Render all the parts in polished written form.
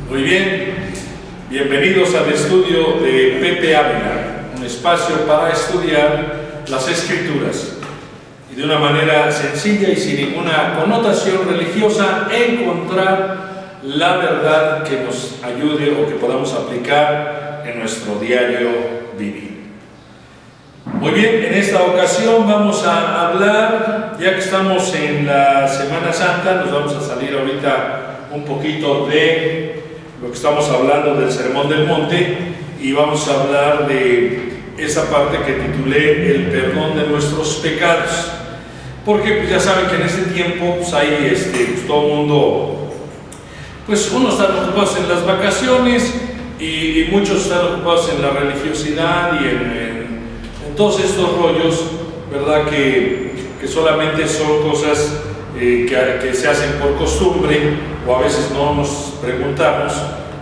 Muy bien, bienvenidos al estudio de Pepe Ávila, un espacio para estudiar las Escrituras y de una manera sencilla y sin ninguna connotación religiosa encontrar la verdad que nos ayude o que podamos aplicar en nuestro diario vivir. Muy bien, en esta ocasión vamos a hablar, ya que estamos en la Semana Santa, nos vamos a salir ahorita un poquito de lo que estamos hablando del Sermón del Monte y vamos a hablar de esa parte que titulé el perdón de nuestros pecados, porque pues ya saben que en este tiempo pues hay pues todo el mundo, pues unos están ocupados en las vacaciones y muchos están ocupados en la religiosidad y en todos estos rollos, ¿verdad? Que solamente son cosas que se hacen por costumbre, o a veces no nos preguntamos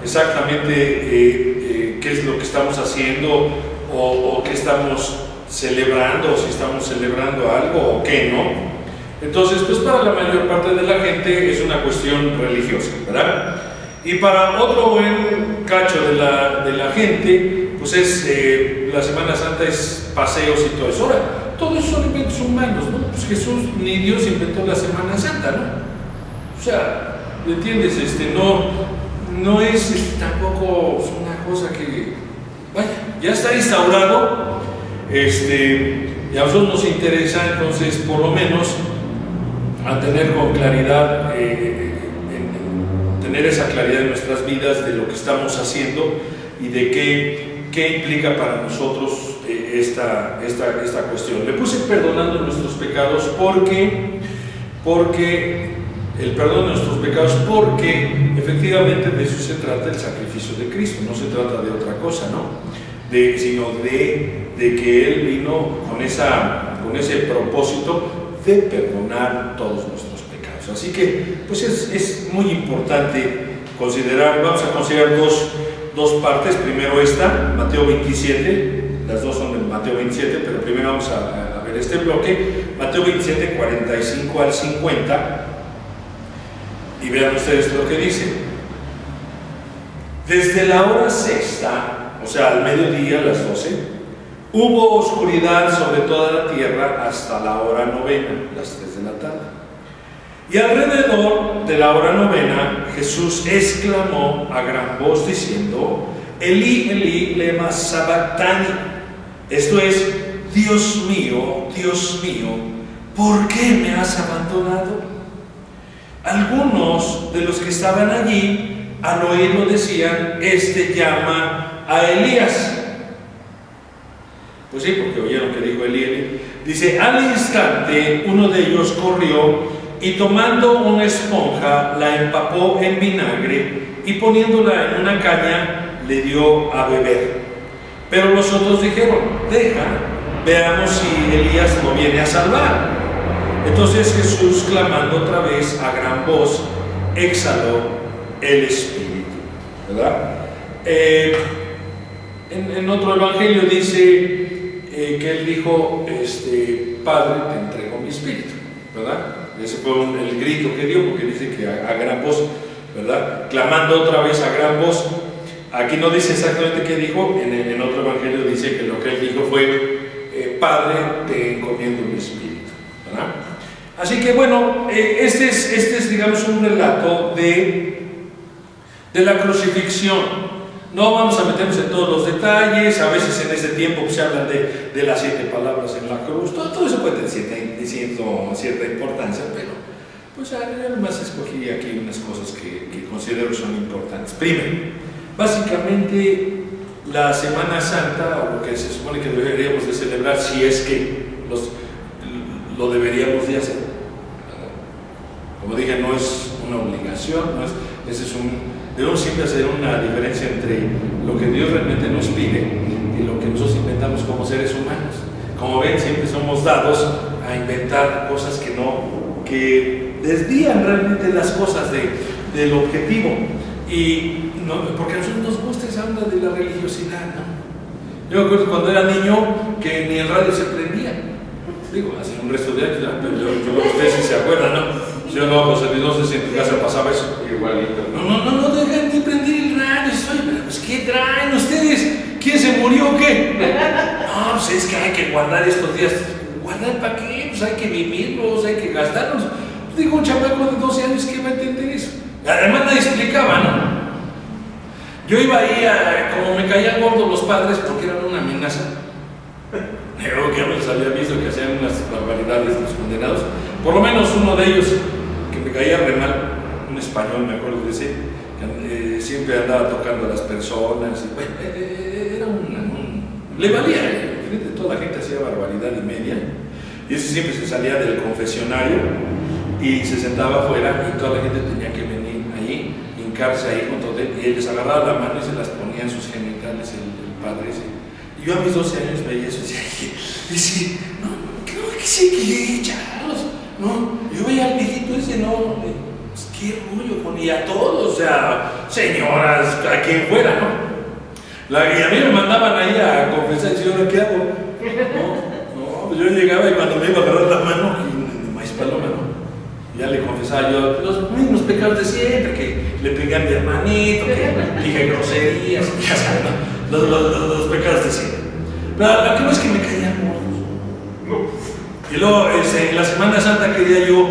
exactamente qué es lo que estamos haciendo o qué estamos celebrando, o si estamos celebrando algo o qué no. Entonces, pues para la mayor parte de la gente es una cuestión religiosa, ¿verdad? Y para otro buen cacho de la gente, pues es la Semana Santa es paseos y todo eso. Ahora, todo eso son inventos humanos, ¿no? Pues Jesús ni Dios inventó la Semana Santa, ¿no? O sea, ¿me entiendes? No es tampoco una cosa que, vaya, ya está instaurado, y a nosotros nos interesa entonces por lo menos a tener con claridad, tener esa claridad en nuestras vidas de lo que estamos haciendo y de qué implica para nosotros esta cuestión. Le puse perdonando nuestros pecados porque el perdón de nuestros pecados, porque efectivamente de eso se trata el sacrificio de Cristo, no se trata de otra cosa, ¿no? Sino de que Él vino con ese propósito de perdonar todos nuestros pecados. Así que, pues es muy importante considerar, vamos a considerar dos partes. Primero esta, Mateo 27, las dos son en Mateo 27, pero primero vamos a ver este bloque, Mateo 27, 45 al 50, y vean ustedes lo que dice. Desde la hora sexta, o sea, al mediodía, a las 12, hubo oscuridad sobre toda la tierra hasta la hora novena, las 3 de la tarde. Y alrededor de la hora novena, Jesús exclamó a gran voz diciendo: Elí, Elí, lema sabactani. Esto es: Dios mío, ¿por qué me has abandonado? Algunos de los que estaban allí al oírlo decían: este llama a Elías. Pues sí, porque oyeron que dijo Elí, Elí. Dice: al instante uno de ellos corrió y tomando una esponja la empapó en vinagre y poniéndola en una caña le dio a beber. Pero los otros dijeron: deja, veamos si Elías no viene a salvar. Entonces Jesús, clamando otra vez a gran voz, exhaló el espíritu, ¿verdad? En otro evangelio dice que él dijo: Padre, te entrego mi espíritu, ¿verdad? Ese fue el grito que dio, porque dice que a gran voz, ¿verdad? Clamando otra vez a gran voz. Aquí no dice exactamente qué dijo, en otro evangelio dice que lo que él dijo fue: Padre, te encomiendo mi espíritu, ¿verdad? Así que bueno, este es digamos un relato de la crucifixión. No vamos a meternos en todos los detalles. A veces en ese tiempo se hablan de las 7 palabras en la cruz. Todo eso puede tener cierta importancia, pero pues yo nomás escogí aquí unas cosas que considero son importantes. Primero, básicamente la Semana Santa, o lo que se supone que deberíamos de celebrar, si es que lo deberíamos de hacer. Como dije, no es una obligación, debemos siempre hacer una diferencia entre lo que Dios realmente nos pide y lo que nosotros inventamos como seres humanos. Como ven, siempre somos dados a inventar cosas que desvían realmente las cosas del objetivo. Y no, porque a nosotros nos gusta esa onda de la religiosidad, ¿no? Yo me acuerdo cuando era niño que ni el radio se prendía. Digo, hace un resto de años, pero yo creo que ustedes sí se acuerdan, ¿no? Yo no, José Luis, no sé si en tu casa pasaba eso. Igualito. No dejan ni prender pues ¿qué traen ustedes? ¿Quién se murió o qué? No, pues es que hay que guardar estos días. ¿Guardar para qué? Pues hay que vivirlos, hay que gastarlos. Pues digo, un chamaco de 12 años, ¿qué va a entender eso? Además nadie explicaba, ¿no? Yo iba ahí, como me caían gordos los padres porque eran una amenaza. Creo que ya me los había visto que hacían unas barbaridades los condenados. Por lo menos uno de ellos, que me caía re mal, un español, me acuerdo de ese, que siempre andaba tocando a las personas. Y, bueno, era le valía, toda la gente hacía barbaridad y media. Y ese siempre se salía del confesionario y se sentaba afuera y toda la gente tenía que venir ahí, hincarse ahí junto a él, y él les agarraba la mano y se las ponía en sus genitales, el padre ese. Y yo a mis 12 años veía eso y decía, no, creo que sí que echarlos, ¿no? Yo veía al viejito ese, no, pues, qué rollo con, y a todos, o sea, señoras, a quien fuera, ¿no? Y a mí me mandaban ahí a confesar, y yo, ¿qué hago? No, pues yo llegaba y cuando me iba a agarrar la mano, y maíz paloma, ¿no? Ya le confesaba yo los mismos pecados de siempre, que le pegué a mi hermanito, que dije groserías, ya sabes, ¿no? Los pecados de siempre. Pero lo que no es que me caían gordos. Y luego, en la Semana Santa quería yo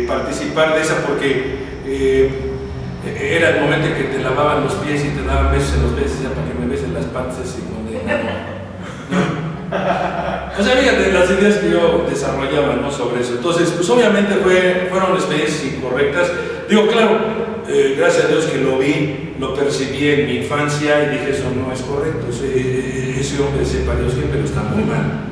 participar de esa porque era el momento en que te lavaban los pies y te daban besos en los pies, ya para que me besen las panzas y condenado. O sea, fíjate las ideas que yo desarrollaba, ¿no?, sobre eso. Entonces, pues obviamente fueron experiencias incorrectas. Digo, claro, gracias a Dios que lo vi, lo percibí en mi infancia y dije, eso no es correcto, ese hombre sepa Dios bien, pero está muy mal.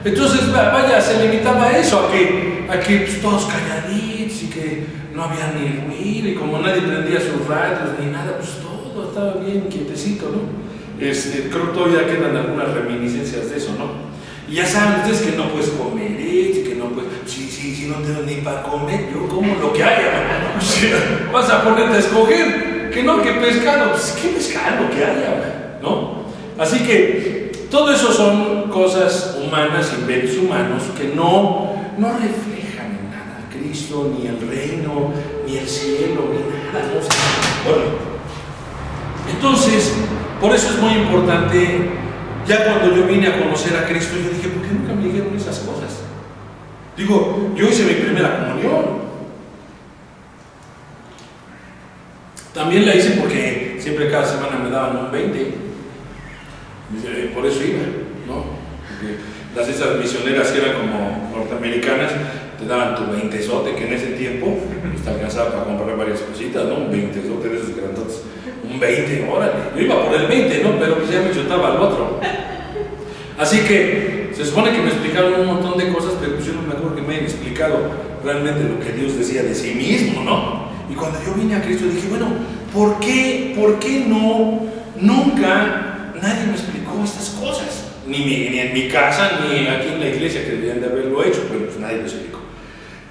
Entonces, vaya, se limitaba a eso, a que pues, todos calladitos y que no había ni ruido, y como nadie prendía sus radios ni nada, pues todo estaba bien quietecito, ¿no? Creo que todavía quedan algunas reminiscencias de eso, ¿no? Y ya saben ustedes que no puedes comer, que no puedes, si no tengo ni para comer, yo como lo que haya, o sea, vas a ponerte a escoger, que no, que pescado, pues qué pescado, que haya, ¿no? Así que todo eso son cosas humanas, inventos humanos, que no reflejan en nada a Cristo, ni el reino, ni el cielo, ni nada, no sé. Bueno, entonces, por eso es muy importante, ya cuando yo vine a conocer a Cristo, yo dije, ¿por qué nunca me dijeron esas cosas? Digo, yo hice mi primera comunión. También la hice porque siempre cada semana me daban un 20. Por eso iba, ¿no? Porque las esas misioneras eran como norteamericanas, te daban tu 20sote, que en ese tiempo te alcanzaba para comprar varias cositas, ¿no? Un 20sote de esos grandotes. Un 20, órale. Yo iba por el 20, ¿no? Pero pues ya me chutaba al otro. Así que se supone que me explicaron un montón de cosas, pero pues yo no me acuerdo que me hayan explicado realmente lo que Dios decía de sí mismo, ¿no? Y cuando yo vine a Cristo dije, bueno, ¿por qué no? Nunca nadie me explicó estas cosas. Ni en mi casa, ni aquí en la iglesia, que deberían de haberlo hecho, pero pues nadie lo explicó.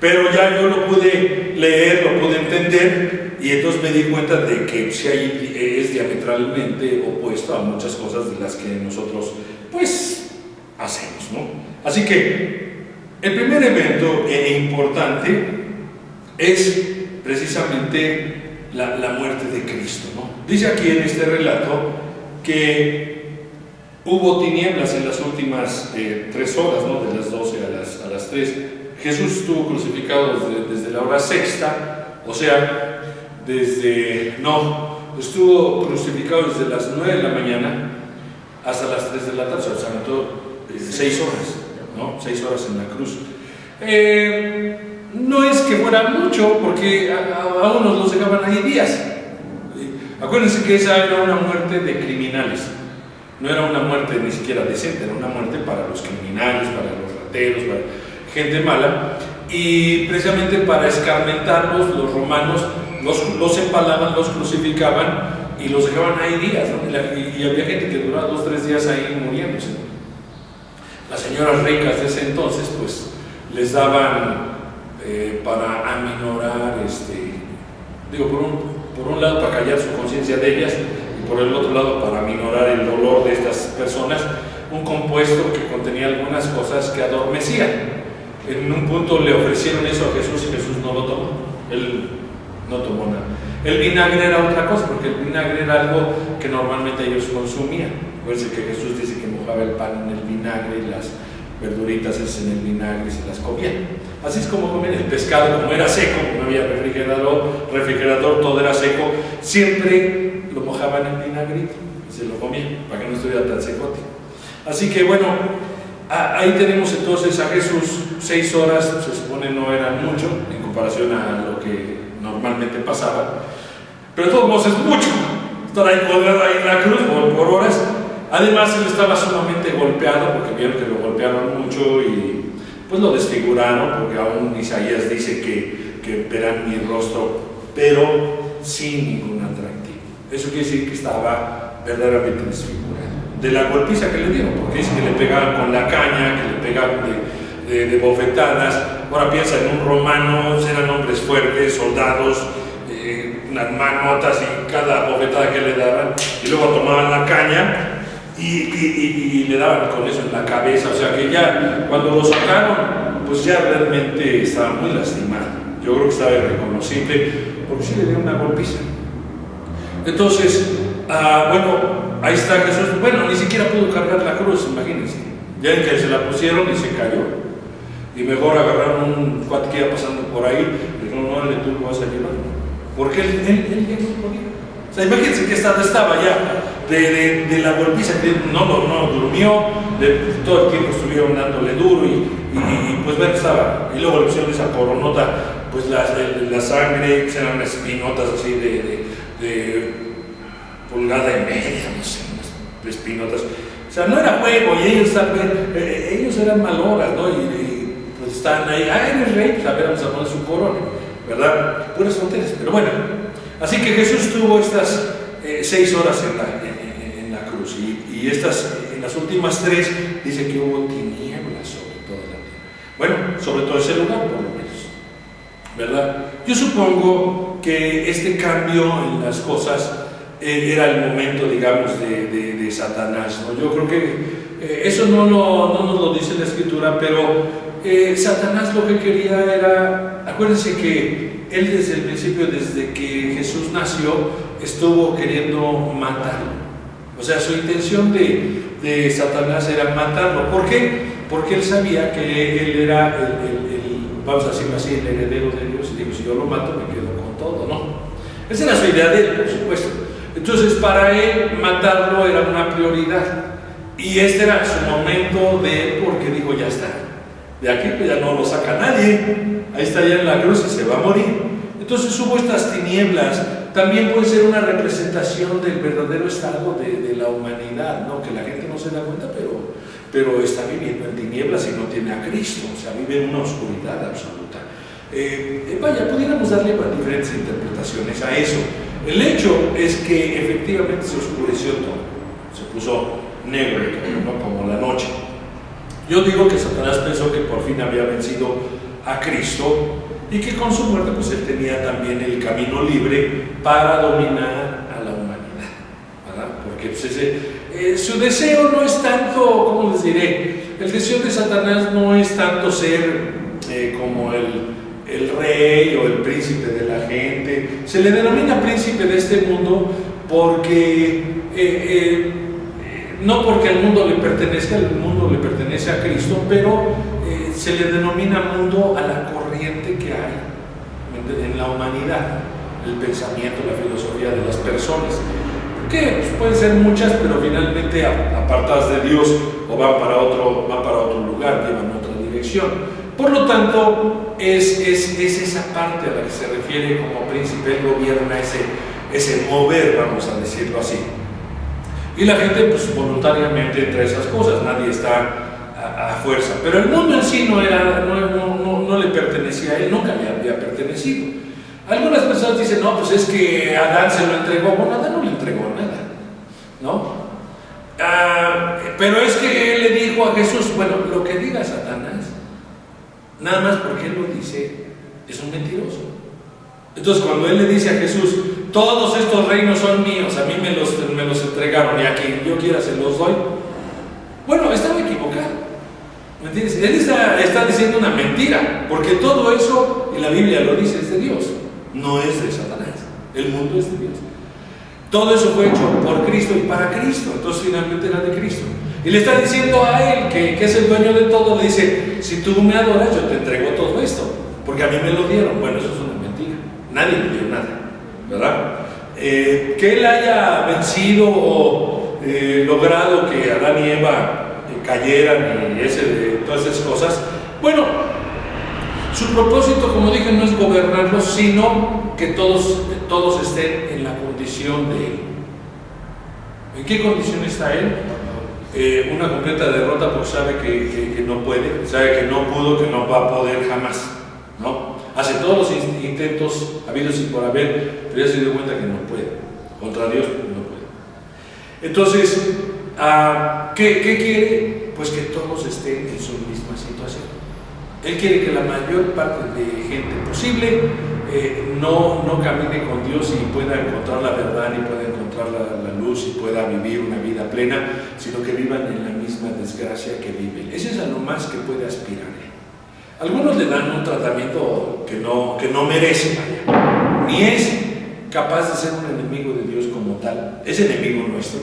Pero ya yo lo pude leer, lo pude entender, y entonces me di cuenta de que si ahí es diametralmente opuesto a muchas cosas de las que nosotros, pues, hacemos, ¿no? Así que el primer evento importante es precisamente la muerte de Cristo, ¿no? Dice aquí en este relato que hubo tinieblas en las últimas 3 horas, ¿no? De las 12 a las 3. Jesús estuvo crucificado desde la hora sexta, o sea, estuvo crucificado desde las 9 de la mañana hasta las 3 de la tarde, o sea, en todo 6 horas, ¿no? 6 horas en la cruz. No es que fuera mucho, porque a unos los dejaban ahí días. Acuérdense que esa era una muerte de criminales, no era una muerte ni siquiera decente, era una muerte para los criminales, para los rateros, para gente mala, y precisamente para escarmentarlos, los romanos los empalaban, los crucificaban y los dejaban ahí días, ¿no? Y había gente que duraba 2 o 3 días ahí muriéndose. Las señoras ricas de ese entonces, pues, les daban para aminorar, por un lado para callar su conciencia de ellas, y por el otro lado para aminorar el dolor de estas personas, un compuesto que contenía algunas cosas que adormecían. En un punto le ofrecieron eso a Jesús y Jesús no lo tomó. Él no tomó nada. El vinagre era otra cosa, porque el vinagre era algo que normalmente ellos consumían. Acuérdense que Jesús dice que mojaba el pan en el vinagre y las verduritas en el vinagre y se las comían. Así es como comían el pescado, como era seco, no había refrigerador, todo era seco, siempre lo mojaban en vinagrito y se lo comían para que no estuviera tan secote. Así que bueno, ahí tenemos entonces a Jesús. 6 horas, se supone no eran mucho en comparación a lo que normalmente pasaba, pero de todos modos es mucho estar ahí colgado ahí en la cruz por horas. Además él estaba sumamente golpeado, porque vieron que lo golpearon mucho y pues lo desfiguraron, porque aún Isaías dice que verán mi rostro, pero sin ningún atractivo. Eso quiere decir que estaba verdaderamente desfigurado de la golpiza que le dieron, porque dice que le pegaban con la caña, que le pegaban de bofetadas. Ahora piensa en un romano, eran hombres fuertes, soldados, unas manotas, y cada bofetada que le daban, y luego tomaban la caña y le daban con eso en la cabeza. O sea que ya cuando lo sacaron, pues ya realmente estaba muy lastimado. Yo creo que estaba irreconocible, porque sí le dio una golpiza. Entonces, bueno, ahí está Jesús. Bueno, ni siquiera pudo cargar la cruz, imagínense. Ya que se la pusieron y se cayó. Y mejor agarraron un cuate que iba pasando por ahí y dijeron, no, tú lo vas a llevar. Porque él ya no podía. O sea, imagínense que estaba ya de la golpiza, que no durmió, todo el tiempo estuvieron dándole duro y pues bueno, estaba. Y luego le pusieron esa coronota, pues la sangre, pues eran unas espinotas así de pulgada y media, no sé, unas espinotas. O sea, no era juego, y ellos eran maloras, ¿no? Y pues estaban ahí, eres rey, pues a ver, vamos a poner su corona, ¿verdad? Puras tonterías, pero bueno. Así que Jesús tuvo estas 6 horas en la cruz, y en las últimas 3 dice que hubo tinieblas sobre toda la tierra. Bueno, sobre todo ese lugar, por lo menos, ¿verdad? Yo supongo que este cambio en las cosas era el momento, digamos, de Satanás, ¿no? Yo creo que eso no nos lo dice la Escritura, pero Satanás lo que quería era, acuérdense que él desde el principio, desde que Jesús nació, estuvo queriendo matarlo. O sea, su intención de Satanás era matarlo. ¿Por qué? Porque él sabía que él era vamos a decirlo así, el heredero de Dios, y digo, si yo lo mato me quedo con todo, ¿no? Esa era su idea de él, por supuesto. Entonces, para él matarlo era una prioridad, y este era su momento de él, porque dijo, ya está, de aquí pues ya no lo saca nadie, ahí está ya en la cruz y se va a morir. Entonces hubo estas tinieblas. También puede ser una representación del verdadero estado de la humanidad, ¿no? Que la gente no se da cuenta, pero está viviendo en tinieblas y no tiene a Cristo, o sea, vive en una oscuridad absoluta. Vaya, pudiéramos darle diferentes interpretaciones a eso. El hecho es que efectivamente se oscureció todo, se puso negro, ¿no? Como la noche. Yo digo que Satanás pensó que por fin había vencido a Cristo, y que con su muerte pues él tenía también el camino libre para dominar a la humanidad, ¿verdad? Porque pues su deseo no es tanto, ¿cómo les diré? El deseo de Satanás no es tanto ser como el rey o el príncipe de la gente. Se le denomina príncipe de este mundo porque no porque al mundo le pertenezca, el mundo le pertenece a Cristo, pero se le denomina mundo a la corriente que hay en la humanidad, el pensamiento, la filosofía de las personas, que pues, pueden ser muchas, pero finalmente apartadas de Dios, o van para otro lugar, llevan otra dirección. Por lo tanto, es esa parte a la que se refiere como príncipe. Él gobierna ese mover, vamos a decirlo así. Y la gente pues voluntariamente entre esas cosas, nadie está a fuerza, pero el mundo en sí no le pertenecía a él, nunca le había pertenecido. Algunas personas dicen, no, pues es que Adán se lo entregó. Bueno, Adán no le entregó nada, ¿no? Pero es que él le dijo a Jesús, bueno, lo que diga Satanás, nada más porque él lo dice, es un mentiroso. Entonces cuando él le dice a Jesús, todos estos reinos son míos, a mí me los entregaron, y a quien yo quiera se los doy, bueno, estaba equivocado. ¿Me entiendes? Él está diciendo una mentira, porque todo eso, y la Biblia lo dice, es de Dios, no es de Satanás, el mundo es de Dios. Todo eso fue hecho por Cristo y para Cristo, entonces finalmente era de Cristo. Y le está diciendo a Él, que es el dueño de todo, le dice, si tú me adoras, yo te entrego todo esto, porque a mí me lo dieron. Bueno, eso es una mentira, nadie me dio nada, ¿verdad? Que Él haya vencido o logrado que Adán y Eva cayeran y todas esas cosas, bueno, su propósito, como dije, no es gobernarlos, sino que todos estén en la condición de Él. ¿En qué condición está Él? Una completa derrota, porque sabe que no puede, sabe que no pudo, que no va a poder jamás, ¿no? Hace todos los intentos habidos y por haber, pero ya se dio cuenta que no puede, contra Dios no puede. Entonces, ¿qué quiere? Pues que todos estén en su misma situación. Él quiere que la mayor parte de gente posible no camine con Dios y pueda encontrar la verdad y pueda encontrar la luz y pueda vivir una vida plena, sino que vivan en la misma desgracia que viven. Ese es a lo más que puede aspirar. Algunos le dan un tratamiento que no merece, ni es capaz de ser un enemigo de Dios como tal, es enemigo nuestro,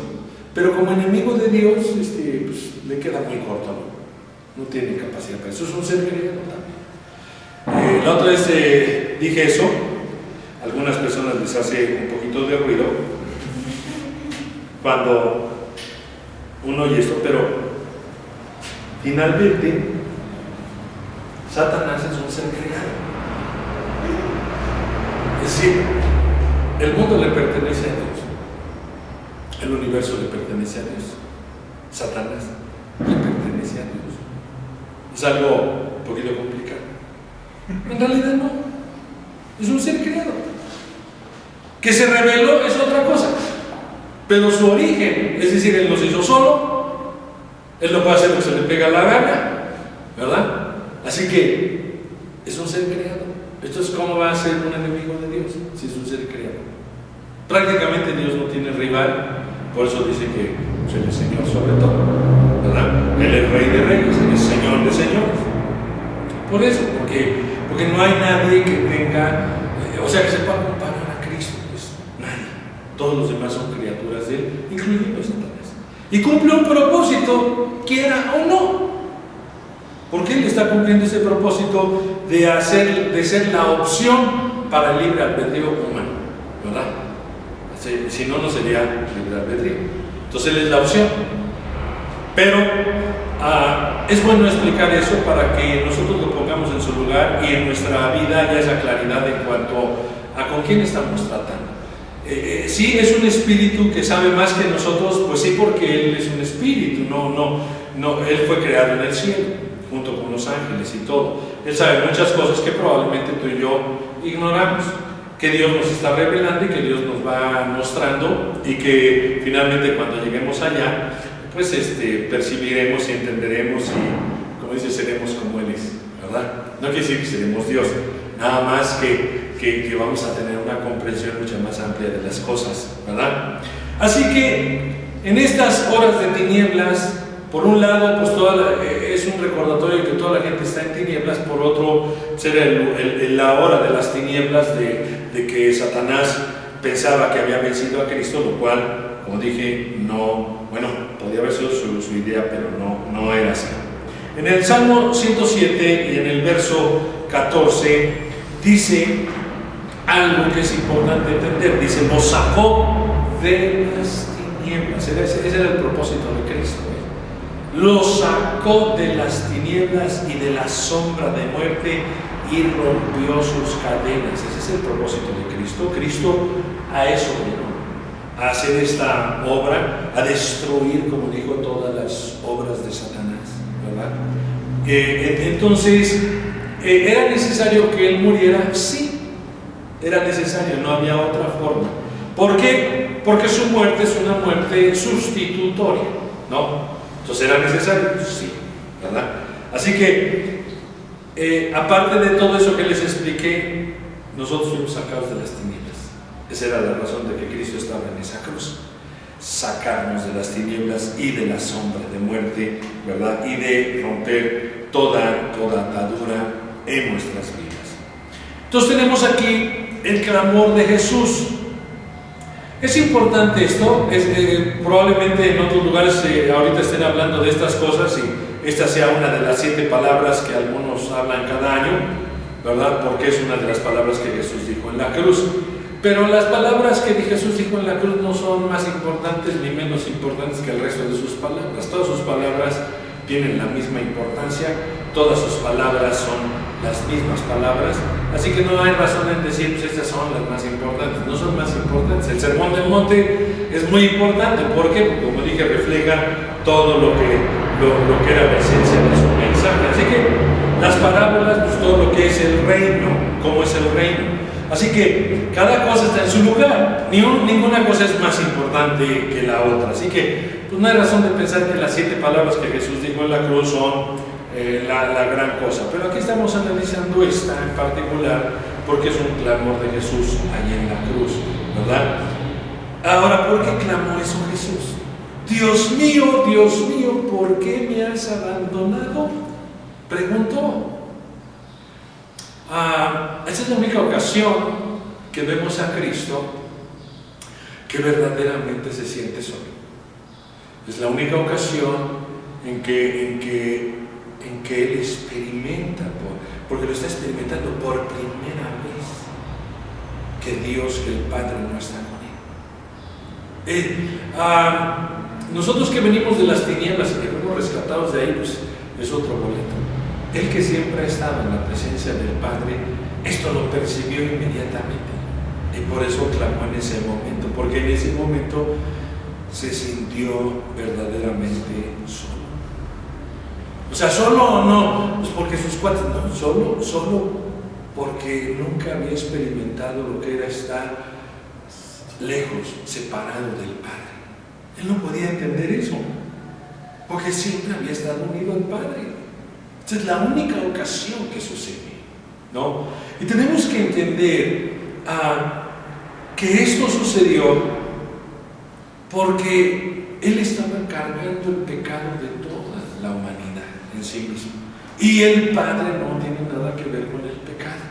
pero como enemigo de Dios pues, le queda muy corto, no tiene capacidad para eso, es un ser creado también. La otra vez dije eso, a algunas personas les hace un poquito de ruido cuando uno oye esto, pero finalmente Satanás es un ser creado. Es decir, el mundo le pertenece a Dios, el universo le pertenece a Dios, Satanás le pertenece a Dios. Es algo un poquito complicado. En realidad no, es un ser creado. Que se reveló es otra cosa, pero su origen, es decir, Él nos hizo solo, Él no puede hacer lo que se le pega la gana, ¿verdad? Así que es un ser creado. Entonces, ¿cómo va a ser un enemigo de Dios si es un ser creado? Prácticamente Dios no tiene rival, por eso dice que es el Señor sobre todo, ¿verdad? Él es Rey de Reyes, Él es Señor de Señores. Por eso, porque no hay nadie que tenga, o sea, que se pueda comparar a Cristo, pues nadie. Todos los demás son criaturas de Él, incluyendo Satanás. Y cumple un propósito, quiera o no. Porque Él está cumpliendo ese propósito de ser la opción para el libre albedrío humano, ¿verdad? Si no, no sería libre albedrío. Entonces Él es la opción. Pero es bueno explicar eso para que nosotros lo pongamos en su lugar y en nuestra vida haya esa claridad en cuanto a con quién estamos tratando. Sí, es un espíritu que sabe más que nosotros, pues sí, porque Él es un espíritu, no, Él fue creado en el cielo junto con los ángeles y todo. Él sabe muchas cosas que probablemente tú y yo ignoramos, que Dios nos está revelando y que Dios nos va mostrando, y que finalmente cuando lleguemos allá, pues percibiremos y entenderemos y, como dice, seremos como Él es, ¿verdad? No quiere decir que seremos Dios, nada más que vamos a tener una comprensión mucho más amplia de las cosas, ¿verdad? Así que en estas horas de tinieblas, por un lado, pues es un recordatorio de que toda la gente está en tinieblas. Por otro, será la hora de las tinieblas de que Satanás pensaba que había vencido a Cristo, lo cual, como dije, podía haber sido su idea, pero no era así. En el Salmo 107 y en el verso 14 dice algo que es importante entender. Dice, nos sacó de las tinieblas. Ese era el propósito de Cristo. Lo sacó de las tinieblas y de la sombra de muerte y rompió sus cadenas. Ese es el propósito de Cristo. Cristo a eso vino, a hacer esta obra, a destruir, como dijo, todas las obras de Satanás, ¿verdad? Entonces, ¿era necesario que Él muriera? Sí, era necesario, no había otra forma. ¿Por qué? Porque su muerte es una muerte sustitutoria, ¿no? Entonces, ¿era necesario? Sí, ¿verdad? Así que, aparte de todo eso que les expliqué, nosotros fuimos sacados de las tinieblas. Esa era la razón de que Cristo estaba en esa cruz. Sacarnos de las tinieblas y de la sombra de muerte, ¿verdad? Y de romper toda atadura en nuestras vidas. Entonces tenemos aquí el clamor de Jesús. Es importante esto, probablemente en otros lugares ahorita estén hablando de estas cosas y esta sea una de las 7 palabras que algunos hablan cada año, ¿verdad? Porque es una de las palabras que Jesús dijo en la cruz. Pero las palabras que Jesús dijo en la cruz no son más importantes ni menos importantes que el resto de sus palabras. Todas sus palabras tienen la misma importancia, todas sus palabras son las mismas palabras, así que no hay razón en decir, pues estas son las más importantes. No son más importantes. El Sermón del Monte es muy importante. ¿Por qué? Porque, como dije, refleja todo lo que era la esencia de su mensaje. Así que las parábolas, pues todo lo que es el reino, cómo es el reino. Así que cada cosa está en su lugar, ninguna cosa es más importante que la otra. Así que pues no hay razón de pensar que las 7 palabras que Jesús dijo en la cruz son la gran cosa. Pero aquí estamos analizando esta en particular porque es un clamor de Jesús allí en la cruz, ¿verdad? Ahora, ¿por qué clamó eso Jesús? Dios mío, ¿por qué me has abandonado? Preguntó. Esa es la única ocasión que vemos a Cristo que verdaderamente se siente solo. Es la única ocasión en que Él experimenta, porque lo está experimentando por primera vez, que Dios, que el Padre no está con Él. Nosotros que venimos de las tinieblas y que fuimos rescatados de ahí, pues es otro boleto. Él que siempre ha estado en la presencia del Padre, esto lo percibió inmediatamente y por eso clamó en ese momento, porque en ese momento se sintió verdaderamente solo. O sea, solo no, pues porque sus cuates, no, solo porque nunca había experimentado lo que era estar lejos, separado del Padre. Él no podía entender eso, porque siempre había estado unido al Padre. Esta es la única ocasión que sucede, ¿no? Y tenemos que entender que esto sucedió porque Él estaba cargando el pecado de toda la humanidad en sí mismo. Y el Padre no tiene nada que ver con el pecado.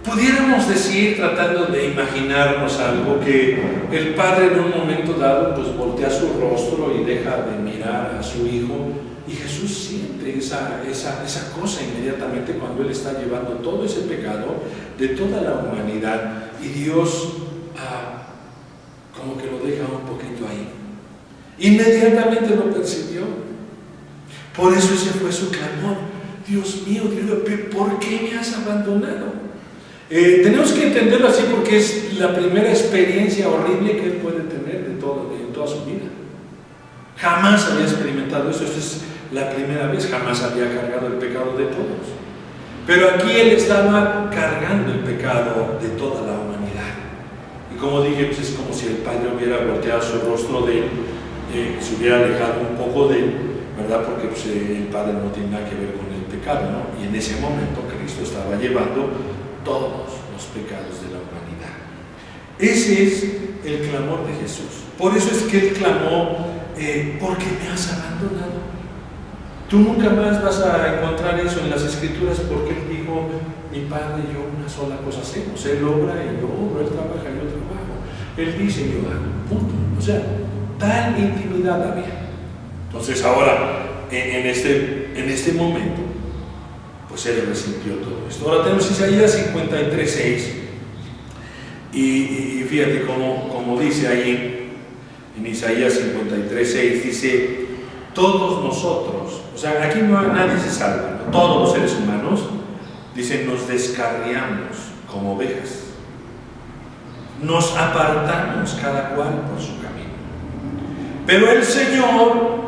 Pudiéramos decir, tratando de imaginarnos algo, que el Padre en un momento dado pues voltea su rostro y deja de mirar a su Hijo, y Jesús siente esa cosa inmediatamente cuando Él está llevando todo ese pecado de toda la humanidad, y Dios como que lo deja un poquito ahí. Inmediatamente lo percibió. Por eso ese fue su clamor. Dios mío, ¿por qué me has abandonado? Tenemos que entenderlo así porque es la primera experiencia horrible que Él puede tener en toda su vida. Jamás había experimentado eso. Esta es la primera vez. Jamás había cargado el pecado de todos. Pero aquí Él estaba cargando el pecado de toda la humanidad. Y como dije, pues es como si el Padre hubiera volteado su rostro de Él, se hubiera alejado un poco de Él, ¿verdad? Porque pues, el Padre no tiene nada que ver con el pecado, ¿no? Y en ese momento Cristo estaba llevando todos los pecados de la humanidad. Ese es el clamor de Jesús. Por eso es que Él clamó, ¿por qué me has abandonado? Tú nunca más vas a encontrar eso en las Escrituras, porque Él dijo, mi Padre y yo una sola cosa hacemos. Él obra y yo obro, Él trabaja y yo trabajo. Él dice y yo hago, punto. O sea, tal intimidad había. Entonces ahora, en este momento, pues Él resintió todo esto. Ahora tenemos Isaías 53:6 y fíjate cómo dice ahí en Isaías 53:6, dice, todos nosotros, o sea, aquí nadie se salva, ¿no? Todos los seres humanos, dicen, nos descarriamos como ovejas, nos apartamos cada cual por su camino, pero el Señor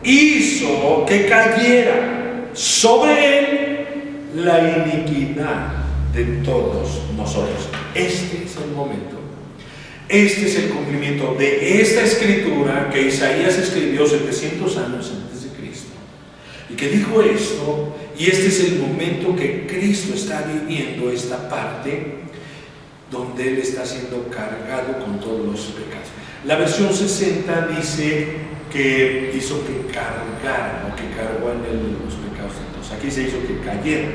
hizo que cayera sobre Él la iniquidad de todos nosotros. Este es el momento, este es el cumplimiento de esta escritura que Isaías escribió 700 años antes de Cristo y que dijo esto, y este es el momento que Cristo está viviendo esta parte donde Él está siendo cargado con todos los pecados. La versión 60 dice que hizo que cargara, o que cargó en Él los pecados de todos. Aquí se hizo que cayera.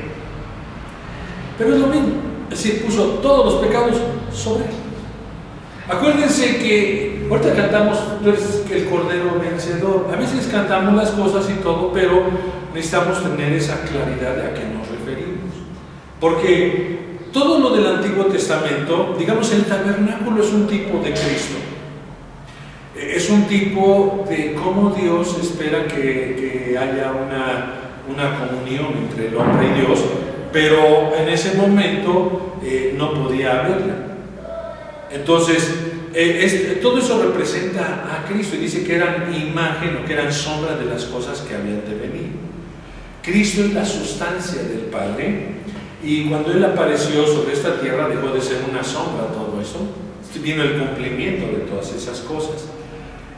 Pero es lo mismo. decir, puso todos los pecados sobre él. Acuérdense que ahorita cantamos, tú eres el Cordero vencedor. A veces cantamos las cosas y todo, pero necesitamos tener esa claridad de a qué nos referimos. Porque todo lo del Antiguo Testamento, digamos, el tabernáculo es un tipo de Cristo. Es un tipo de cómo Dios espera que haya una comunión entre el hombre y Dios, pero en ese momento no podía haberla. Entonces, todo eso representa a Cristo y dice que eran imagen o que eran sombra de las cosas que habían de venir. Cristo es la sustancia del Padre, y cuando Él apareció sobre esta tierra dejó de ser una sombra todo eso. Vino el cumplimiento de todas esas cosas.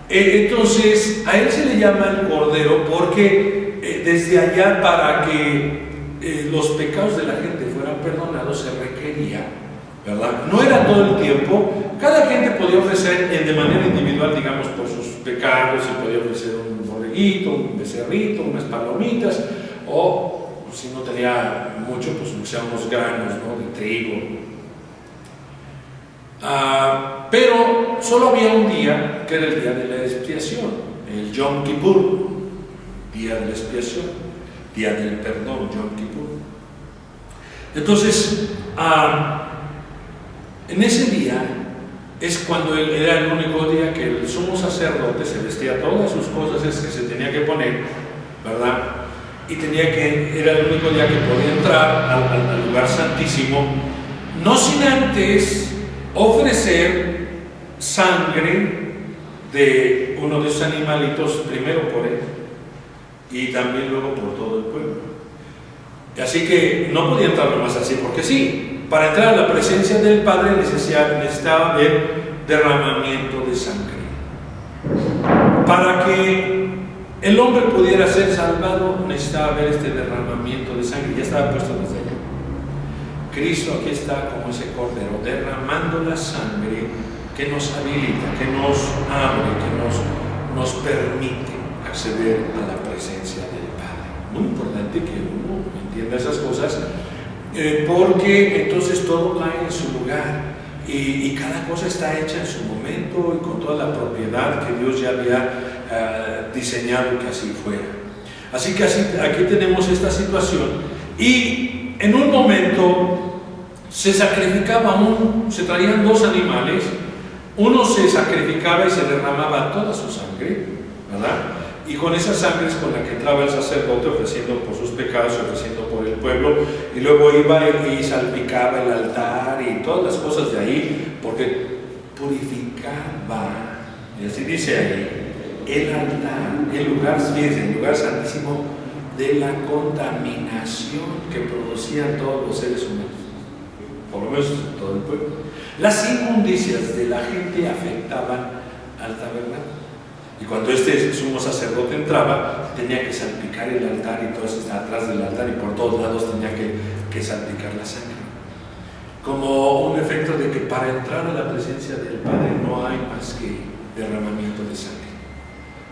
Entonces, a Él se le llama el Cordero porque desde allá, para que los pecados de la gente fueran perdonados, se requería, ¿verdad? No era todo el tiempo. Cada gente podía ofrecer de manera individual, digamos, por sus pecados, y podía ofrecer un borreguito, un becerrito, unas palomitas, o si no tenía mucho, pues usaban unos granos, ¿no?, de trigo. Pero solo había un día, que era el día de la expiación, el Yom Kippur, día de la expiación, día del perdón, Yom Kippur. Entonces, en ese día es cuando era el único día que el sumo sacerdote se vestía todas sus cosas que se tenía que poner, ¿verdad? Y era el único día que podía entrar al lugar santísimo, no sin antes ofrecer sangre de uno de esos animalitos, primero por él y también luego por todo el pueblo. Así que no podía entrar nomás así porque sí. Para entrar a la presencia del Padre necesitaba haber derramamiento de sangre. Para que el hombre pudiera ser salvado, necesitaba haber este derramamiento de sangre. Ya estaba puesto desde allá. Cristo aquí está como ese Cordero, derramando la sangre que nos habilita, que nos abre, que nos permite acceder a la presencia del Padre. Muy importante que uno entienda esas cosas, porque entonces todo cae en su lugar y cada cosa está hecha en su momento y con toda la propiedad que Dios ya había diseñado que así fuera. Así que aquí tenemos esta situación, y en un momento se sacrificaba se traían dos animales. Uno se sacrificaba y se derramaba toda su sangre, ¿verdad? Y con esa sangre es con la que entraba el sacerdote ofreciendo por sus pecados, ofreciendo por el pueblo, y luego iba y salpicaba el altar y todas las cosas de ahí, porque purificaba, y así dice ahí, el altar, el lugar santísimo, de la contaminación que producían todos los seres humanos, por lo menos todo el pueblo. Las inmundicias de la gente afectaban al tabernáculo, y cuando este sumo sacerdote entraba, tenía que salpicar el altar, y todo eso está atrás del altar, y por todos lados tenía que salpicar la sangre, como un efecto de que para entrar a la presencia del Padre no hay más que derramamiento de sangre.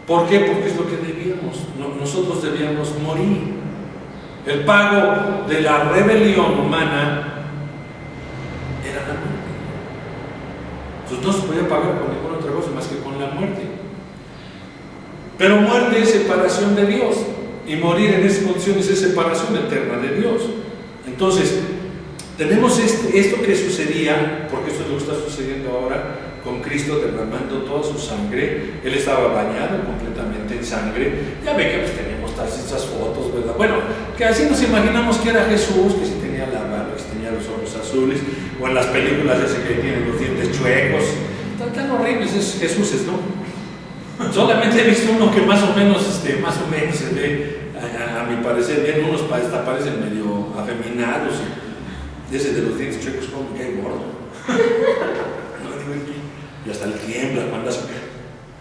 ¿Por qué? Porque es lo que debíamos. Nosotros debíamos morir. El pago de la rebelión humana era la muerte. Entonces no se podía pagar con ninguna otra cosa más que con la muerte. Pero muerte es separación de Dios, y morir en esas condiciones es separación eterna de Dios. Entonces, tenemos esto que sucedía, porque esto es lo que está sucediendo ahora con Cristo derramando toda su sangre. Él estaba bañado completamente en sangre. Ya ve que pues tenemos todas estas fotos, ¿verdad? Bueno, que así nos imaginamos que era Jesús, que si tenía la barba, que si tenía los ojos azules, o en las películas ese que tiene los dientes chuecos, tan horribles es Jesús, ¿no? Solamente he visto uno que más o menos se ve, a mi parecer, bien, unos hasta parecen medio afeminados, y ese de los dientes chuecos como que hay gordo. Y hasta el tiembla cuando hace.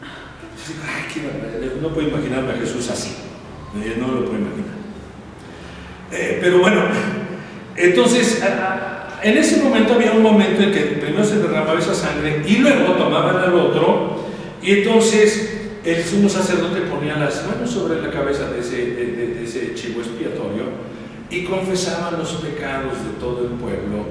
Ay, qué barbaridad. No puedo imaginarme a Jesús así. No lo puedo imaginar. Pero bueno, entonces, en ese momento había un momento en que primero se derramaba esa sangre y luego tomaban al otro, y entonces el sumo sacerdote ponía las manos sobre la cabeza de ese chivo expiatorio y confesaba los pecados de todo el pueblo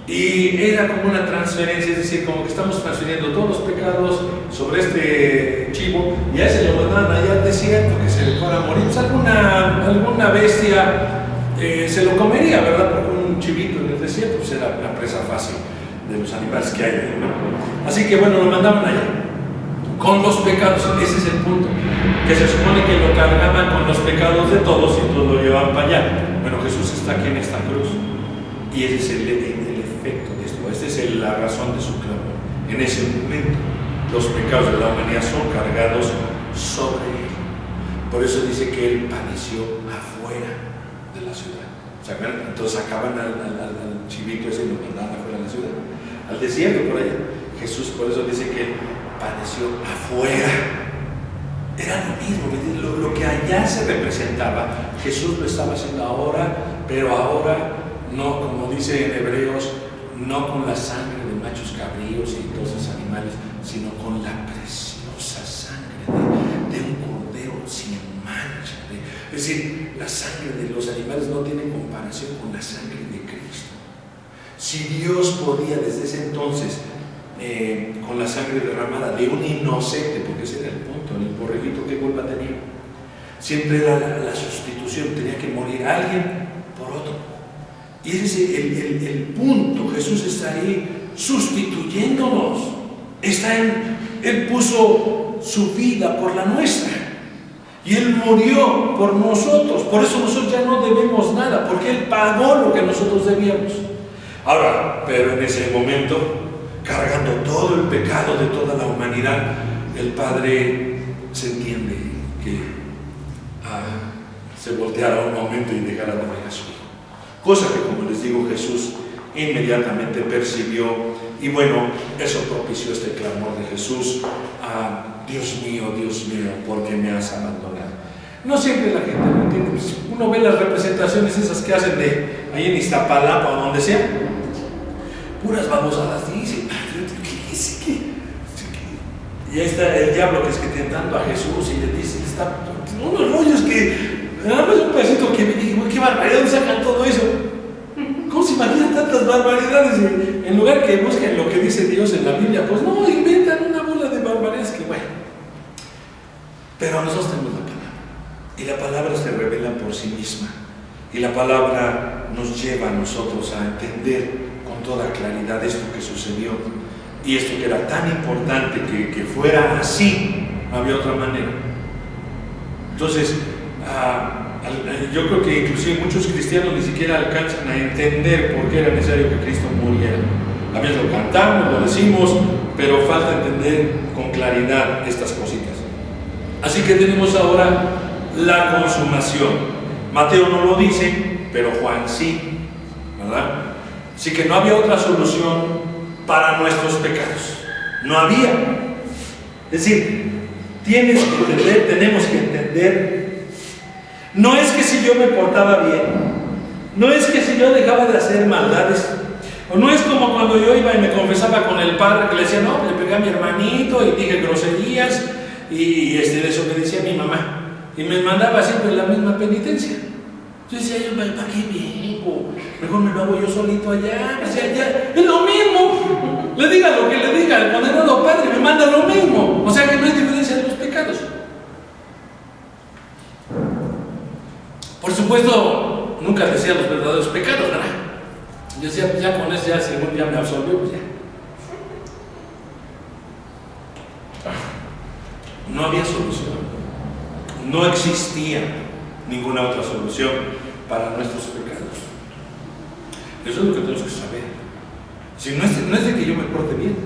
Y era como una transferencia, es decir, como que estamos transfiriendo todos los pecados sobre este chivo, y a ese lo mandaban allá al desierto, que se le fuera a morir. Pues alguna bestia se lo comería, ¿verdad? Porque un chivito en el desierto pues era la presa fácil de los animales que hay ahí, ¿no? Así que bueno, lo mandaban allá con los pecados. Ese es el punto, que se supone que lo cargaban con los pecados de todos y todos lo llevaban para allá. Bueno, Jesús está aquí en esta cruz, y ese es el efecto de esto. Esta es la razón de su clamor. En ese momento los pecados de la humanidad son cargados sobre él. Por eso dice que él padeció afuera de la ciudad. Entonces sacaban al chivito ese y lo mandaban afuera de la ciudad, al desierto por allá. Jesús por eso dice que él padeció afuera. Era lo mismo, lo que allá se representaba, Jesús lo estaba haciendo ahora, pero ahora no, como dice en Hebreos, no con la sangre de machos cabríos y todos esos animales, sino con la preciosa sangre de un cordero sin mancha. Es decir, la sangre de los animales no tiene comparación con la sangre de Cristo. Si Dios podía desde ese entonces, con la sangre derramada de un inocente, porque ese era el punto, el borreguito que culpa tenía, siempre era la sustitución, tenía que morir alguien por otro. Y ese es el punto. Jesús está ahí sustituyéndonos. Él puso su vida por la nuestra. Y Él murió por nosotros. Por eso nosotros ya no debemos nada, porque Él pagó lo que nosotros debíamos. Ahora, pero en ese momento, cargando todo el pecado de toda la humanidad, el Padre se entiende que se volteara un momento y dejara de morir a su Hijo. Cosa que, como les digo, Jesús inmediatamente percibió, y bueno, eso propició este clamor de Jesús: Dios mío, ¿por qué me has abandonado? No siempre la gente lo entiende. Uno ve las representaciones esas que hacen de ahí en Iztapalapa o donde sea, puras babosadas, dicen, y ahí está el diablo que es que tentando a Jesús y le dice, está unos rollos que nada más un pedacito que me dije, qué barbaridad, ¿dónde sacan todo eso? ¿Cómo se imaginan tantas barbaridades? En lugar que busquen lo que dice Dios en la Biblia, pues no, inventan una bola de barbaridades que bueno. Pero nosotros tenemos la palabra, y la palabra se revela por sí misma, y la palabra nos lleva a nosotros a entender con toda claridad esto que sucedió, y esto que era tan importante que fuera así, no había otra manera. Entonces, yo creo que inclusive muchos cristianos ni siquiera alcanzan a entender por qué era necesario que Cristo muriera. A veces lo cantamos, lo decimos, pero falta entender con claridad estas cositas. Así que tenemos ahora la consumación. Mateo no lo dice, pero Juan sí, ¿verdad? Así que no había otra solución para nuestros pecados. No había. Es decir, tenemos que entender. No es que si yo me portaba bien, no es que si yo dejaba de hacer maldades, o no es como cuando yo iba y me confesaba con el padre, que le decía, no, le pegué a mi hermanito y dije groserías y desobedecía a mi mamá, y me mandaba siempre la misma penitencia. Yo decía, ¿para qué vengo? Mejor me lo hago yo solito allá. Es lo mismo. Le diga lo que le diga, el condenado padre me manda lo mismo. O sea que no hay diferencia de los pecados. Por supuesto, nunca decía los verdaderos pecados, ¿verdad? Yo decía, ya con eso, ya según ya me absolvió, pues ya. No había solución. No existía ninguna otra solución para nuestros pecados. Eso es lo que tenemos que saber. Si no es de que yo me porte bien.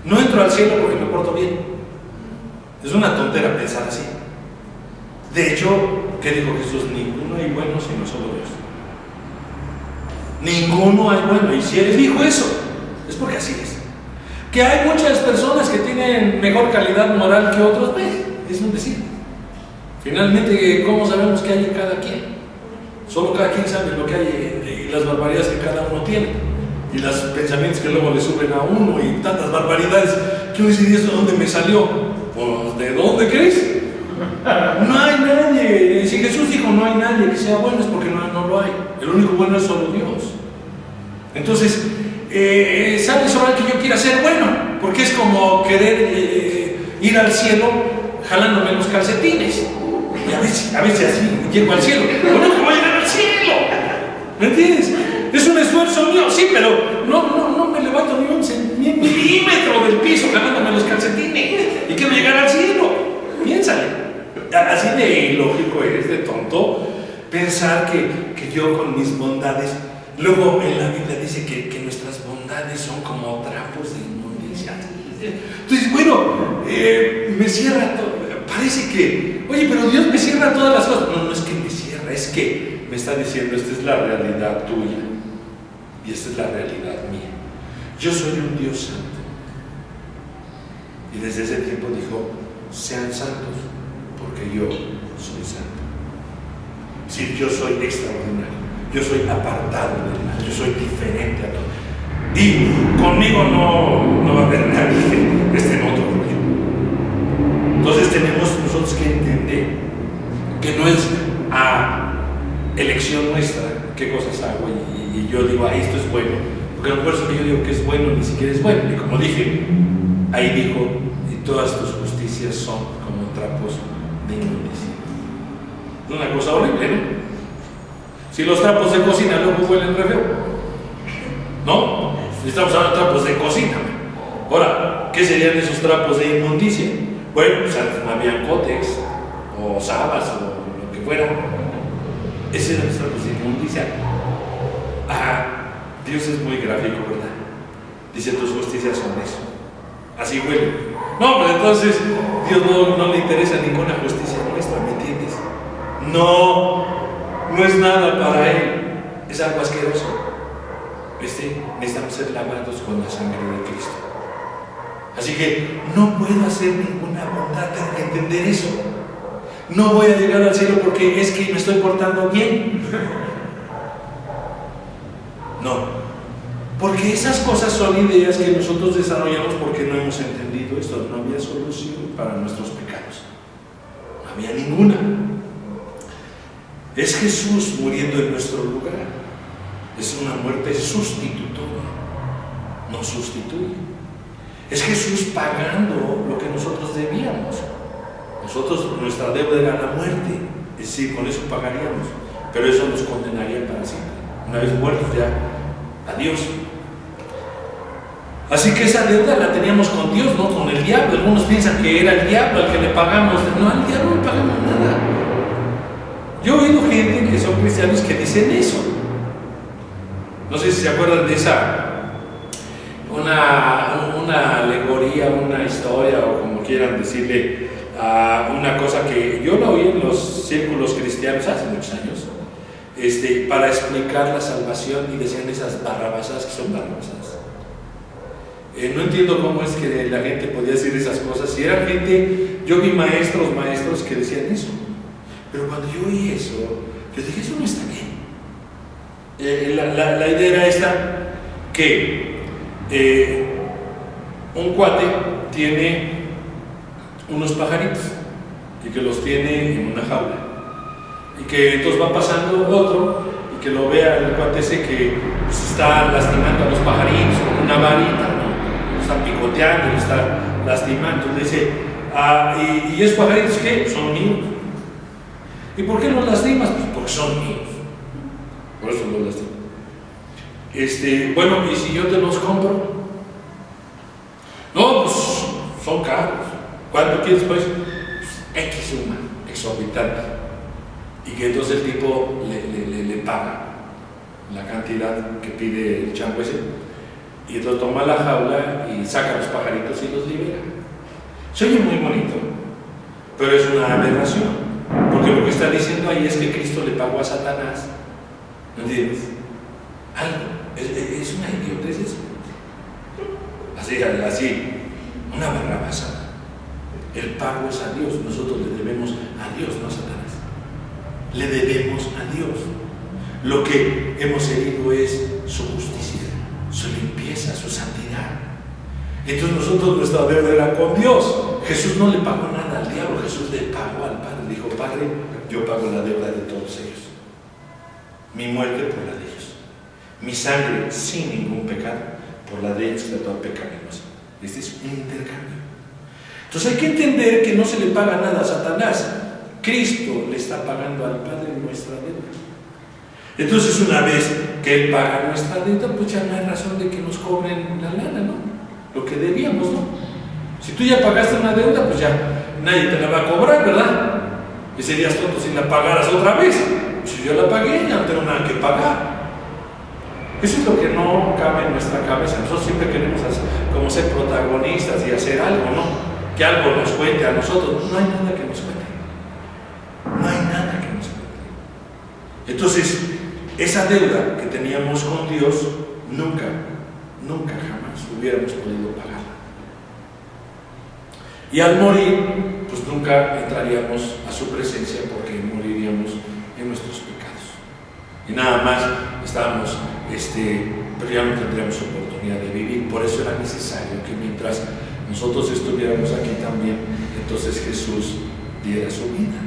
No entro al cielo porque me porto bien. Es una tontera pensar así. De hecho, ¿qué dijo Jesús? Ninguno hay bueno sino solo Dios. Ninguno hay bueno. Y si Él dijo eso, es porque así es. Que hay muchas personas que tienen mejor calidad moral que otros, pues, es un decir. Finalmente, ¿cómo sabemos qué hay en cada quien? Solo cada quien sabe lo que hay y las barbaridades que cada uno tiene. Y los pensamientos que luego le suben a uno y tantas barbaridades que uno dice, ¿y eso dónde me salió? Pues, ¿de dónde crees? No hay nadie. Si Jesús dijo no hay nadie que sea bueno, es porque no lo hay. El único bueno es solo Dios. Entonces, sale sobre que yo quiera ser bueno, porque es como querer ir al cielo jalándome los calcetines. Y a veces así llego al cielo, pero nunca voy a llegar al cielo. ¿Me entiendes? Es un esfuerzo mío, sí, pero no me levanto ni un milímetro del piso jalándome los calcetines y quiero llegar al cielo. Piénsale. Así de ilógico eres, de tonto, pensar que yo con mis bondades. Luego en la Biblia dice que nuestras bondades son como trapos de inmundicia. Entonces, bueno, me cierra todo. Parece que, oye, pero Dios me cierra todas las cosas. No es que me cierra, es que me está diciendo, esta es la realidad tuya y esta es la realidad mía. Yo soy un Dios santo. Y desde ese tiempo dijo, sean santos, porque yo soy santo. Es decir, yo soy extraordinario, yo soy apartado del mal, yo soy diferente a todo. Y conmigo no va a haber nadie que esté en otro rollo. Entonces tenemos nosotros que entender que no es a elección nuestra qué cosas hago y yo digo, esto es bueno, porque a lo mejor eso que yo digo que es bueno ni siquiera es bueno. Y como dije, ahí dijo, y todas tus justicias son como trapos de inmundicia. Es una cosa horrible, ¿no? Si los trapos de cocina luego huelen re feo, ¿no? Estamos hablando de trapos de cocina. Ahora, ¿qué serían esos trapos de inmundicia? Bueno, pues antes no había cótex o sabas o lo que fuera. Ese eran los trapos de inmundicia. Dios es muy gráfico, ¿verdad? Dice, tus justicias son eso. Así huele. No, pues entonces Dios no le interesa ninguna justicia nuestra, ¿me entiendes? No es nada para Él. Es algo asqueroso. Necesitamos ser lavados con la sangre de Cristo. Así que no puedo hacer ninguna bondad, tengo que entender eso. No voy a llegar al cielo porque es que me estoy portando bien. No, porque esas cosas son ideas que nosotros desarrollamos porque no hemos entendido esto. No había solución para nuestros pecados, no había ninguna. Es Jesús muriendo en nuestro lugar. Es una muerte sustitutoria, no sustituye. Es Jesús pagando lo que nosotros debíamos. Nuestra deuda era la muerte, es decir, con eso pagaríamos, pero eso nos condenaría para siempre. Una vez muertos ya, adiós. Así que esa deuda la teníamos con Dios, no con el diablo. Algunos piensan que era el diablo al que le pagamos. No, al diablo no le pagamos nada. Yo he oído gente que son cristianos que dicen eso. No sé si se acuerdan de una alegoría, una historia o como quieran decirle, una cosa que yo la oí en los círculos cristianos hace muchos años, para explicar la salvación, y decían esas barrabasadas que son barrabasadas. No entiendo cómo es que la gente podía decir esas cosas. Si eran gente, yo vi maestros que decían eso, pero cuando yo oí eso, yo dije, eso no está bien. La idea era esta, que un cuate tiene unos pajaritos y que los tiene en una jaula, y que entonces va pasando otro y que lo vea el cuate ese que pues, está lastimando a los pajaritos con una varita, ¿no? Lo está picoteando, lo está lastimando. Entonces dice, ¿y esos pajaritos qué? Son míos. ¿Y por qué los lastimas? Pues porque son míos. Por eso los lastimo. Bueno, ¿y si yo te los compro? No, pues son caros. ¿Cuánto quieres, pues? X suma, exorbitante. Y que entonces el tipo le paga la cantidad que pide el chango ese. Y entonces toma la jaula y saca los pajaritos y los libera. Se oye muy bonito, pero es una aberración. Porque lo que está diciendo ahí es que Cristo le pagó a Satanás. ¿No entiendes? Algo. Es una idiotez eso. Así, una barrabasada. El pago es a Dios. Nosotros le debemos a Dios, no a Satanás. Le debemos a Dios. Lo que hemos herido es su justicia, su limpieza, su santidad. Entonces nosotros, nuestra deuda era con Dios. Jesús no le pagó nada al diablo, Jesús le pagó al Padre. Dijo, Padre, yo pago la deuda de todos ellos. Mi muerte por la de ellos. mi sangre sin ningún pecado por la de ellos que toda pecaminosa. Este es un intercambio. Entonces hay que entender que no se le paga nada a Satanás. Cristo le está pagando al Padre nuestra deuda. Entonces, una vez que Él paga nuestra deuda, pues ya no hay razón de que nos cobren la lana, ¿no? Lo que debíamos, ¿no? Si tú ya pagaste una deuda, pues ya nadie te la va a cobrar, ¿verdad? Y serías tonto si la pagaras otra vez. Si yo la pagué, ya no tengo nada que pagar. Eso es lo que no cabe en nuestra cabeza. Nosotros siempre queremos como ser protagonistas y hacer algo, ¿no? Que algo nos cuente a nosotros. No hay nada que nos cuente. No hay nada que nos cuente. Entonces, esa deuda que teníamos con Dios, nunca jamás hubiéramos podido pagarla. Y al morir, pues nunca entraríamos a su presencia porque moriríamos en nuestros pecados. Y nada más estábamos, pero ya no tendríamos oportunidad de vivir. Por eso era necesario que mientras nosotros estuviéramos aquí también, entonces Jesús diera su vida.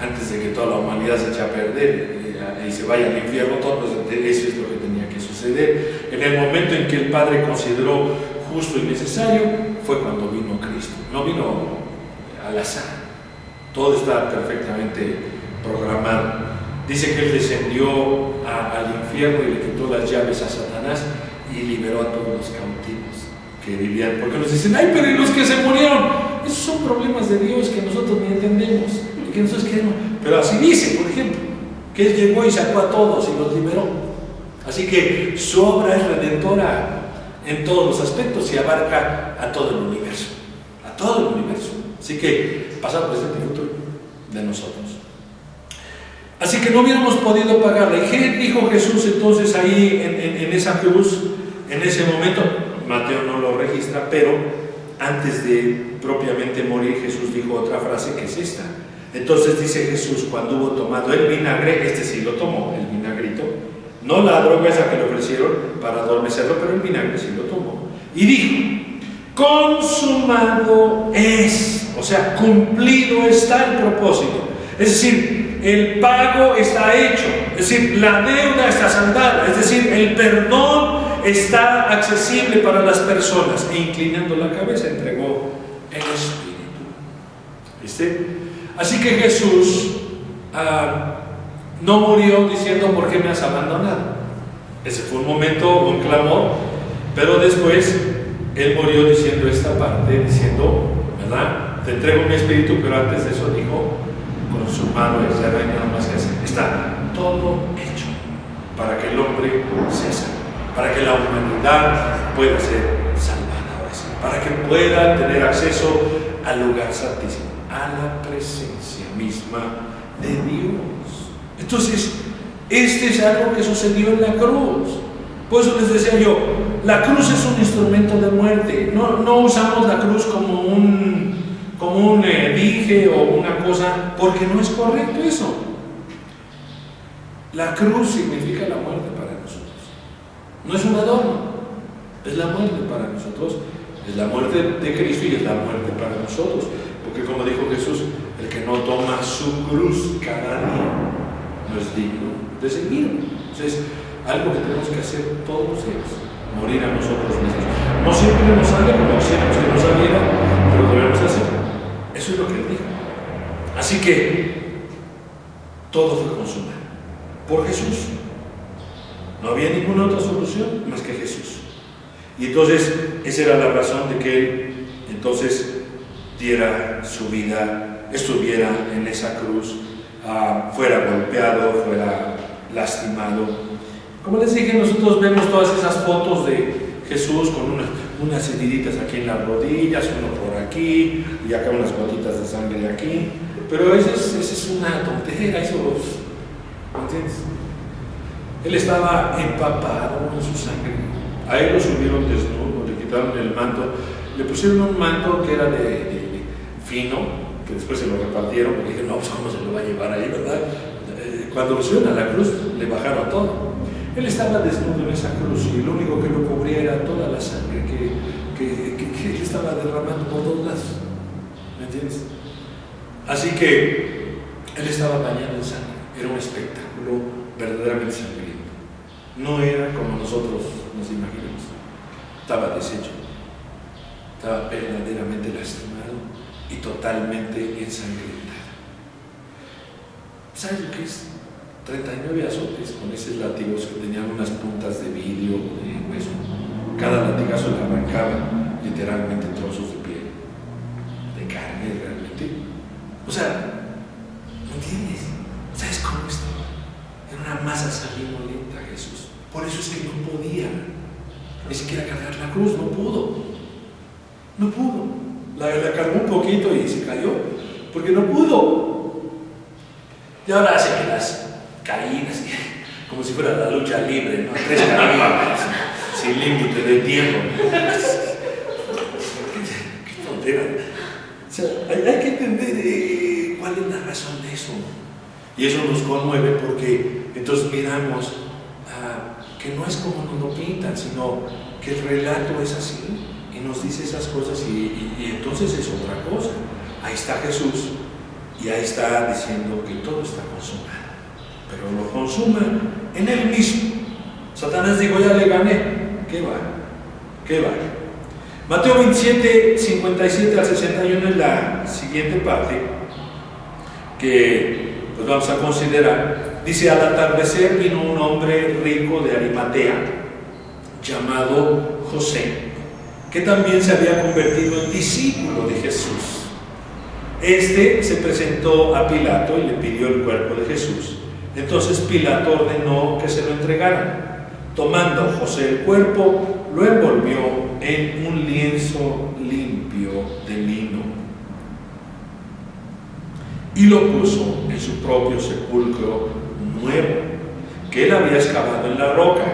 Antes de que toda la humanidad se eche a perder y se vaya al infierno, todo, pues eso es lo que tenía que suceder. En el momento en que el Padre consideró justo y necesario, fue cuando vino Cristo. No vino al azar. Todo está perfectamente programado. Dice que Él descendió al infierno y le quitó las llaves a Satanás y liberó a todos los cautivos que vivían. Porque nos dicen, ay, pero ¿y los que se murieron? Esos son problemas de Dios que nosotros ni entendemos. Que nosotros queremos. Pero así dice, por ejemplo, que Él llegó y sacó a todos y los liberó. Así que su obra es redentora en todos los aspectos y abarca a todo el universo. A todo el universo. Así que pasado, presente y futuro de nosotros. Así que no hubiéramos podido pagarla. ¿Y qué dijo Jesús entonces ahí en esa cruz, en ese momento? Mateo no lo registra, pero antes de propiamente morir, Jesús dijo otra frase que es esta. Entonces dice Jesús, cuando hubo tomado el vinagre, sí lo tomó, el vinagrito, no la droga esa que le ofrecieron para adormecerlo, pero el vinagre sí lo tomó. Y dijo, consumado es, o sea, cumplido está el propósito. Es decir, el pago está hecho, es decir, la deuda está saldada, es decir, el perdón está accesible para las personas. E inclinando la cabeza entregó el Espíritu. ¿Viste? Así que Jesús no murió diciendo, ¿por qué me has abandonado? Ese fue un momento, un clamor, pero después Él murió diciendo esta parte, diciendo, ¿verdad? Te entrego mi espíritu, pero antes de eso dijo, consumado es, ya no hay nada más que hacer. Está todo hecho para que el hombre sea salvo, para que la humanidad pueda ser salvada ahora sí, para que pueda tener acceso al lugar santísimo, a la presencia misma de Dios. Entonces, este es algo que sucedió en la cruz. Por eso les decía yo, la cruz es un instrumento de muerte. No usamos la cruz como un dije o una cosa, porque no es correcto eso. La cruz significa la muerte para nosotros. No es un adorno, es la muerte para nosotros. Es la muerte de Cristo y es la muerte para nosotros. Porque como dijo Jesús, el que no toma su cruz cada día no es digno de seguirlo. Entonces, algo que tenemos que hacer todos los días, morir a nosotros mismos. No siempre nos sale como quisiéramos que nos saliera, pero debemos hacerlo. Eso es lo que Él dijo. Así que todo fue consumado por Jesús. No había ninguna otra solución más que Jesús. Y entonces esa era la razón de que Él entonces diera su vida, estuviera en esa cruz, fuera golpeado, fuera lastimado. Como les dije, nosotros vemos todas esas fotos de Jesús con unas heriditas aquí en las rodillas, uno por aquí y acá unas gotitas de sangre aquí, pero esa es una tontería, eso, ¿me entiendes? Él estaba empapado en su sangre. A Él lo subieron desnudo, le quitaron el manto, le pusieron un manto que era de fino, que después se lo repartieron, porque dije, no, pues cómo se lo va a llevar ahí, ¿verdad? Cuando lo subieron a la cruz, le bajaron todo. Él estaba desnudo en esa cruz y lo único que lo cubría era toda la sangre que él estaba derramando por todos lados. ¿Me entiendes? Así que él estaba bañado en sangre. Era un espectáculo verdaderamente sangriento. No era estaba deshecho, estaba verdaderamente lastimado y totalmente ensangrentado. ¿Sabes lo que es? 39 azotes con esos látigos que tenían unas puntas de vidrio o de hueso. Cada latigazo le arrancaba literalmente trozos de piel, de carne realmente. O sea, ¿me entiendes? ¿Sabes cómo estaba? Era una masa sanguinolenta Jesús. Por eso es que no podía ni siquiera cargar la cruz, no pudo. No pudo. La cargó un poquito y se cayó, porque no pudo. Y ahora hace que las caídas, como si fuera la lucha libre, ¿no? 3 caídas, sin límite de tiempo. Qué tontera. O sea, hay que entender cuál es la razón de eso. Y eso nos conmueve porque entonces miramos que no es como nos lo pintan, sino que el relato es así y nos dice esas cosas y entonces es otra cosa. Ahí está Jesús y ahí está diciendo que todo está consumado, pero lo consuma en él mismo. Satanás dijo, ya le gané. ¿Qué va? ¿Qué va? Mateo 27, 57 al 61 es la siguiente parte que pues vamos a considerar. Dice, al atardecer vino un hombre rico de Arimatea, llamado José, que también se había convertido en discípulo de Jesús. Este se presentó a Pilato y le pidió el cuerpo de Jesús. Entonces Pilato ordenó que se lo entregaran. Tomando José el cuerpo, lo envolvió en un lienzo limpio de lino y lo puso en su propio sepulcro nuevo, que él había excavado en la roca.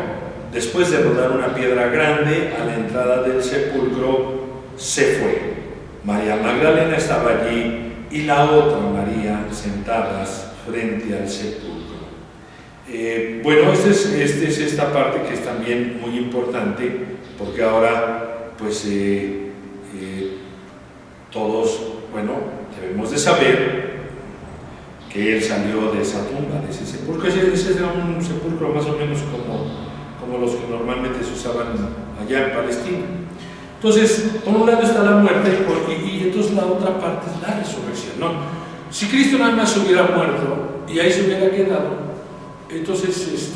Después de rodar una piedra grande a la entrada del sepulcro, se fue. María Magdalena estaba allí y la otra María sentadas frente al sepulcro. Bueno, esta es esta parte que es también muy importante, porque ahora pues todos, bueno, debemos de saber que él salió de esa tumba, de ese sepulcro. Ese era un sepulcro más o menos como los que normalmente se usaban allá en Palestina. Entonces, por un lado está la muerte y entonces la otra parte es la resurrección, ¿no? Si Cristo nada más hubiera muerto y ahí se hubiera quedado, entonces,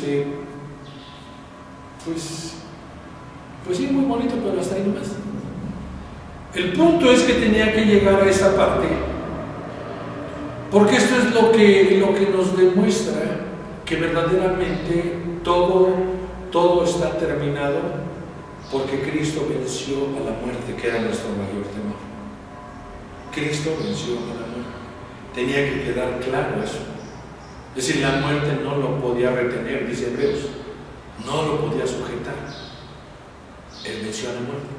pues sí, muy bonito, pero hasta ahí nomás. El punto es que tenía que llegar a esa parte, porque esto es lo que nos demuestra que verdaderamente todo está terminado, porque Cristo venció a la muerte, que era nuestro mayor temor. Cristo venció a la muerte. Tenía que quedar claro eso. Es decir, la muerte no lo podía retener, dice Hebreos, no lo podía sujetar. Él venció a la muerte.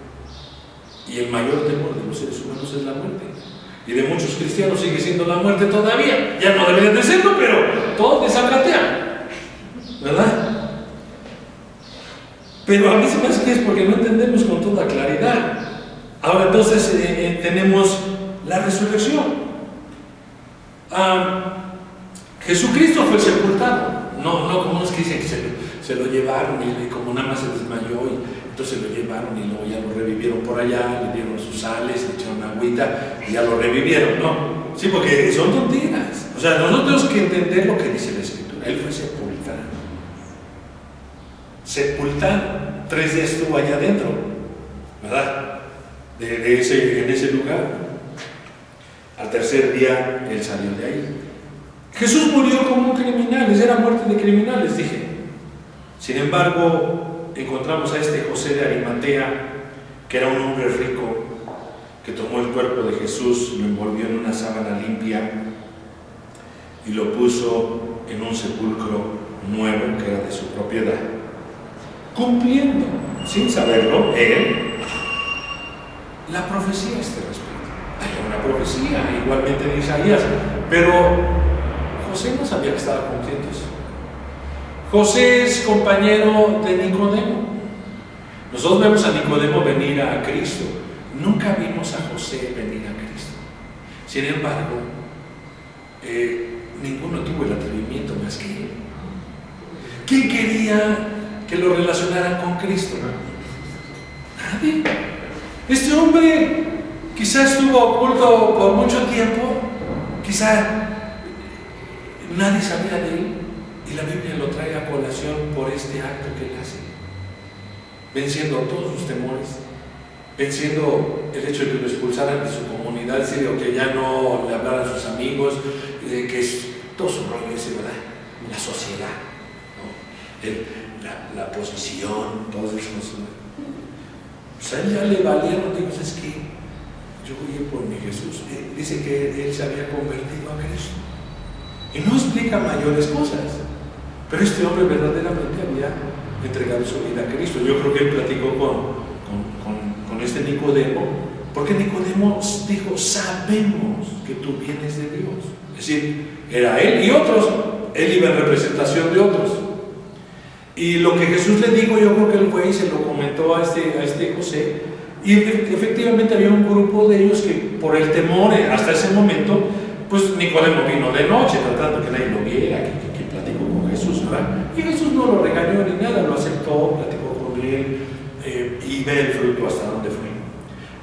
Y el mayor temor de los seres humanos es la muerte. Y de muchos cristianos sigue siendo la muerte todavía. Ya no deberían de serlo, pero todos desacatean, ¿verdad? Pero a mí se me hace que es porque no entendemos con toda claridad. Ahora entonces tenemos la resurrección. Jesucristo fue sepultado, no como unos que dicen que se lo llevaron y como nada más se desmayó y entonces lo llevaron y luego ya lo revivieron por allá, le dieron sus sales, le echaron agüita y ya lo revivieron. No, sí, porque son tonteras. O sea, nosotros tenemos que entender lo que dice la Escritura. Él fue sepultado. 3 días estuvo allá adentro, ¿verdad? En ese lugar. Al tercer día él salió de ahí. Jesús murió como un criminal, era muerte de criminales, dije. Sin embargo, encontramos a este José de Arimatea, que era un hombre rico, que tomó el cuerpo de Jesús, lo envolvió en una sábana limpia y lo puso en un sepulcro nuevo que era de su propiedad, cumpliendo, sin saberlo, él, la profecía a este respecto. Hay una profecía, igualmente en Isaías, pero José no sabía que estaba cumpliendo eso. José es compañero de Nicodemo. Nosotros vemos a Nicodemo venir a Cristo. Nunca vimos a José venir a Cristo. Sin embargo, ninguno tuvo el atrevimiento más que él. ¿Quién quería que lo relacionaran con Cristo? Nadie. Este hombre quizá estuvo oculto por mucho tiempo, quizá nadie sabía de él, y la Biblia lo trae a colación por este acto que él hace, venciendo todos sus temores, venciendo el hecho de que lo expulsaran de su comunidad, o que ya no le hablaran a sus amigos, que es todo su rollo ese, ¿verdad? La sociedad, ¿no? La posición, todas esas cosas. Pues a él ya le valieron, digo, es que yo voy a ir por mi Jesús. Dice que él se había convertido a Cristo. Y no explica mayores cosas. Pero este hombre verdaderamente había entregado su vida a Cristo. Yo creo que él platicó con este Nicodemo, porque Nicodemo dijo: sabemos que tú vienes de Dios. Es decir, era él y otros. Él iba en representación de otros. Y lo que Jesús le dijo, yo creo que él fue y se lo comentó a este José. Y efectivamente había un grupo de ellos que, por el temor hasta ese momento, pues Nicodemo vino de noche tratando que nadie lo viera, que platicó con Jesús, ¿verdad? Y Jesús no lo regañó ni nada, lo aceptó, platicó con él, y ve el fruto hasta dónde fue.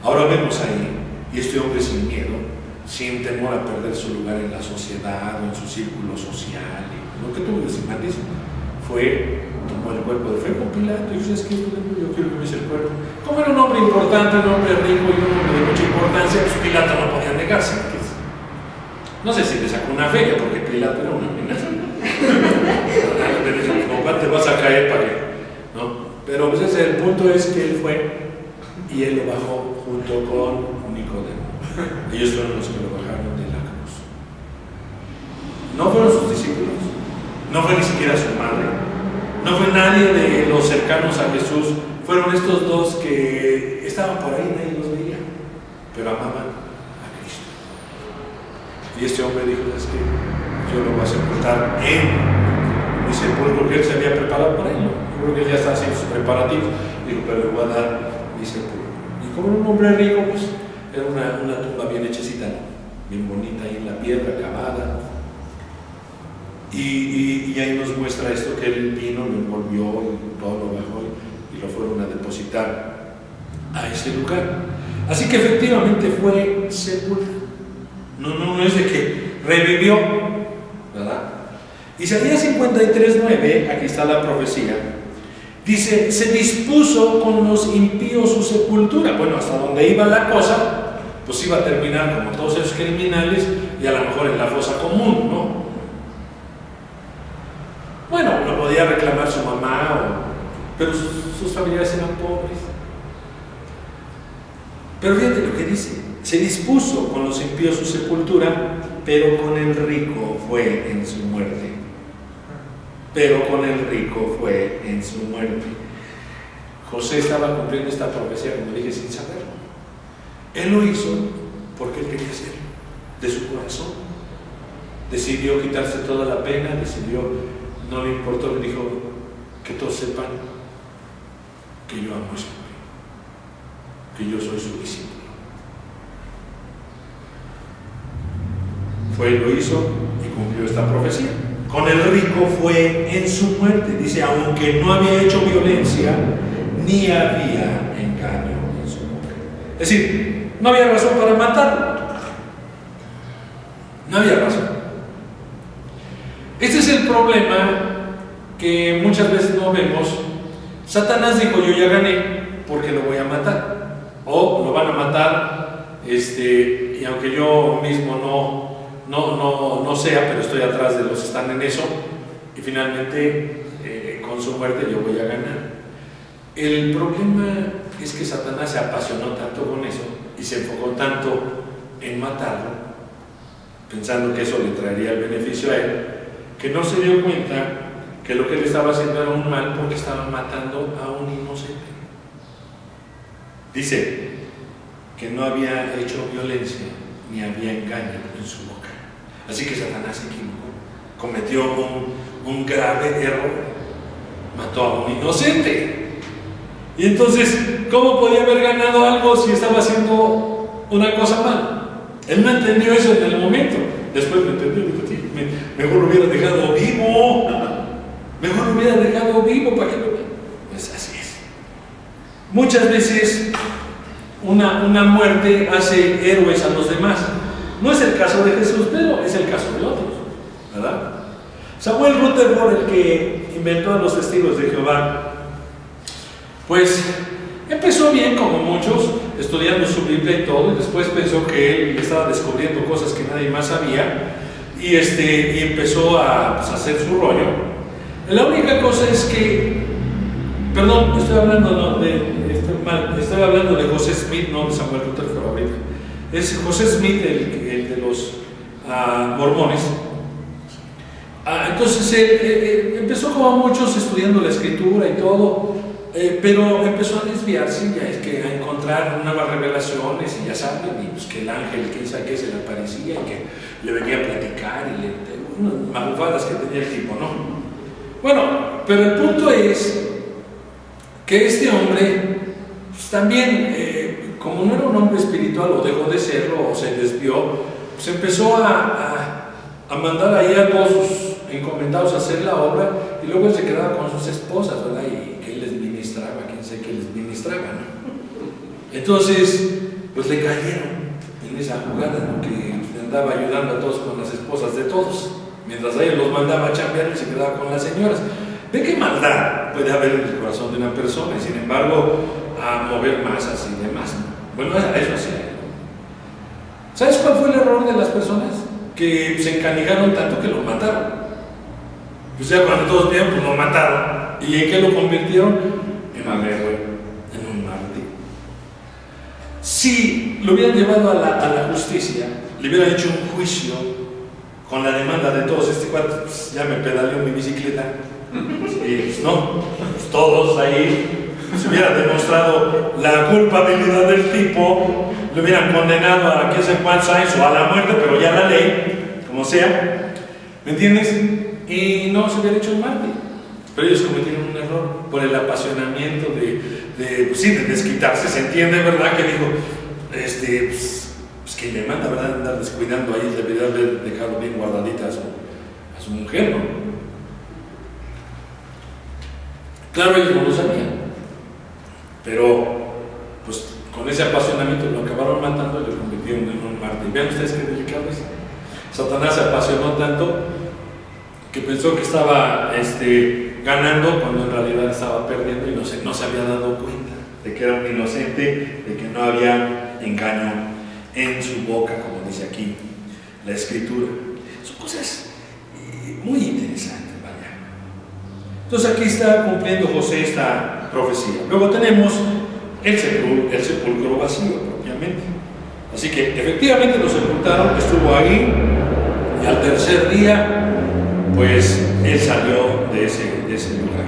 Ahora vemos ahí, y este hombre sin miedo, sin temor a perder su lugar en la sociedad o en su círculo social, y lo que tú ves, tomó el cuerpo de fe con Pilato y dice: es que yo quiero que me des el cuerpo. Como era un hombre importante, un hombre rico y un hombre de mucha importancia, pues Pilato no podía negarse. No sé si le sacó una feria, porque Pilato era una amenaza. ¿Cómo te vas a caer para qué? ¿No? Pero pues el punto es que él fue y él lo bajó junto con Nicodemo. Ellos fueron los que lo bajaron de la cruz. No fueron sus discípulos, no fue ni siquiera su madre, no fue nadie de los cercanos a Jesús. Fueron estos dos que estaban por ahí, nadie los veía, pero amaban a Cristo. Y este hombre dijo: es que yo lo voy a sepultar en mi sepulcro, que él se había preparado para ello. Yo creo que él ya estaba haciendo sus preparativos. Dijo: pero le voy a dar mi sepulcro. Y como era un hombre rico, pues era una tumba bien hechecita, ¿no? Bien bonita, ahí en la piedra, cavada. Y ahí nos muestra esto, que él vino, lo envolvió, y todo lo bajó y lo fueron a depositar a ese lugar. Así que efectivamente fue sepultado. No es de que revivió, ¿verdad? Isaías 53:9, aquí está la profecía, dice: se dispuso con los impíos su sepultura. Bueno, hasta donde iba la cosa, pues iba a terminar como todos esos criminales, y a lo mejor en la fosa común, ¿no? Bueno, lo podía reclamar su mamá, pero sus familiares eran pobres. Pero fíjate lo que dice: se dispuso con los impíos su sepultura, pero con el rico fue en su muerte. Pero con el rico fue en su muerte. José estaba cumpliendo esta profecía, como dije, sin saberlo. Él lo hizo porque él quería hacerlo, de su corazón. Decidió quitarse toda la pena, no le importó, le dijo: que todos sepan que yo amo a ese hombre, que yo soy su discípulo. Lo hizo y cumplió esta profecía. Con el rico fue en su muerte. Dice: aunque no había hecho violencia, ni había engaño en su boca. Es decir, no había razón para matarlo. No había razón. Este es el problema que muchas veces no vemos. Satanás dijo: yo ya gané, porque lo voy a matar. O lo van a matar, y aunque yo mismo no sea, pero estoy atrás de los que están en eso, y finalmente con su muerte yo voy a ganar. El problema es que Satanás se apasionó tanto con eso y se enfocó tanto en matarlo, pensando que eso le traería el beneficio a él, que no se dio cuenta que lo que él estaba haciendo era un mal, porque estaba matando a un inocente. Dice que no había hecho violencia ni había engaño en su boca. Así que Satanás se equivocó, cometió un grave error, mató a un inocente. Y entonces, ¿cómo podía haber ganado algo si estaba haciendo una cosa mal? Él no entendió eso en el momento. Después lo entendió y dijo: sí, mejor lo hubiera dejado vivo. Mejor lo hubiera dejado vivo para que lo vea. Pues así es. Muchas veces una muerte hace héroes a los demás. No es el caso de Jesús, pero es el caso de otros, ¿verdad? Samuel Rutherford, el que inventó a los testigos de Jehová, pues empezó bien, como muchos, estudiando su Biblia y todo, y después pensó que él estaba descubriendo cosas que nadie más sabía, y empezó a hacer su rollo. La única cosa es que, perdón, estoy hablando de José Smith, no de Samuel Rutherford ahorita. Es José Smith, el de los mormones. Entonces él empezó como muchos estudiando la escritura y todo, pero empezó a desviarse, ya es que a encontrar nuevas revelaciones, y ya saben, y pues que el ángel, quién sabe qué, se le aparecía y que le venía a platicar y unas malvadas que tenía el tipo, ¿no? Bueno, pero el punto es que este hombre pues también, como no era un hombre espiritual, o dejó de serlo, o se desvió, pues empezó a mandar ahí a todos sus encomendados a hacer la obra, y luego él se quedaba con sus esposas, ¿verdad? Y que él les ministraba, quién sé qué les ministraba, ¿no? Entonces, pues le cayeron en esa jugada, ¿no? Que andaba ayudando a todos con las esposas de todos, mientras a ellos los mandaba a chambear y se quedaba con las señoras. ¿De qué maldad puede haber en el corazón de una persona? Y sin embargo, a mover masas y demás, ¿no? Bueno, eso sí. ¿Sabes cuál fue el error de las personas? Que se encanijaron tanto que lo mataron. O sea, cuando todos vieron, pues lo mataron. ¿Y en qué lo convirtieron? En un héroe, en un mártir. Si lo hubieran llevado a la justicia, le hubieran hecho un juicio con la demanda de todos, este cuate, pues, ya me pedaleó mi bicicleta, y pues no, pues todos ahí, se hubiera demostrado la culpabilidad del tipo, le hubieran condenado a quién sabe cuántos años o a la muerte, pero ya la ley, como sea, ¿me entiendes? Y no se hubiera hecho un mártir. Pero ellos cometieron un error por el apasionamiento pues sí, de desquitarse. Se entiende, ¿verdad? Que dijo, pues que le manda, ¿verdad? Andar descuidando ahí, debería haber dejado bien guardadita a su mujer, ¿no? Claro, ellos no lo sabían, pero pues con ese apasionamiento lo acabaron matando y lo convirtieron en un mártir. Vean ustedes qué delicado es. Satanás se apasionó tanto que pensó que estaba ganando cuando en realidad estaba perdiendo, y no se había dado cuenta de que era un inocente, de que no había engaño en su boca, como dice aquí la escritura. Son cosas muy interesantes, vaya. Entonces aquí está cumpliendo José esta profecía. Luego tenemos el sepulcro vacío propiamente. Así que efectivamente lo sepultaron, estuvo ahí, y al tercer día pues él salió de ese lugar.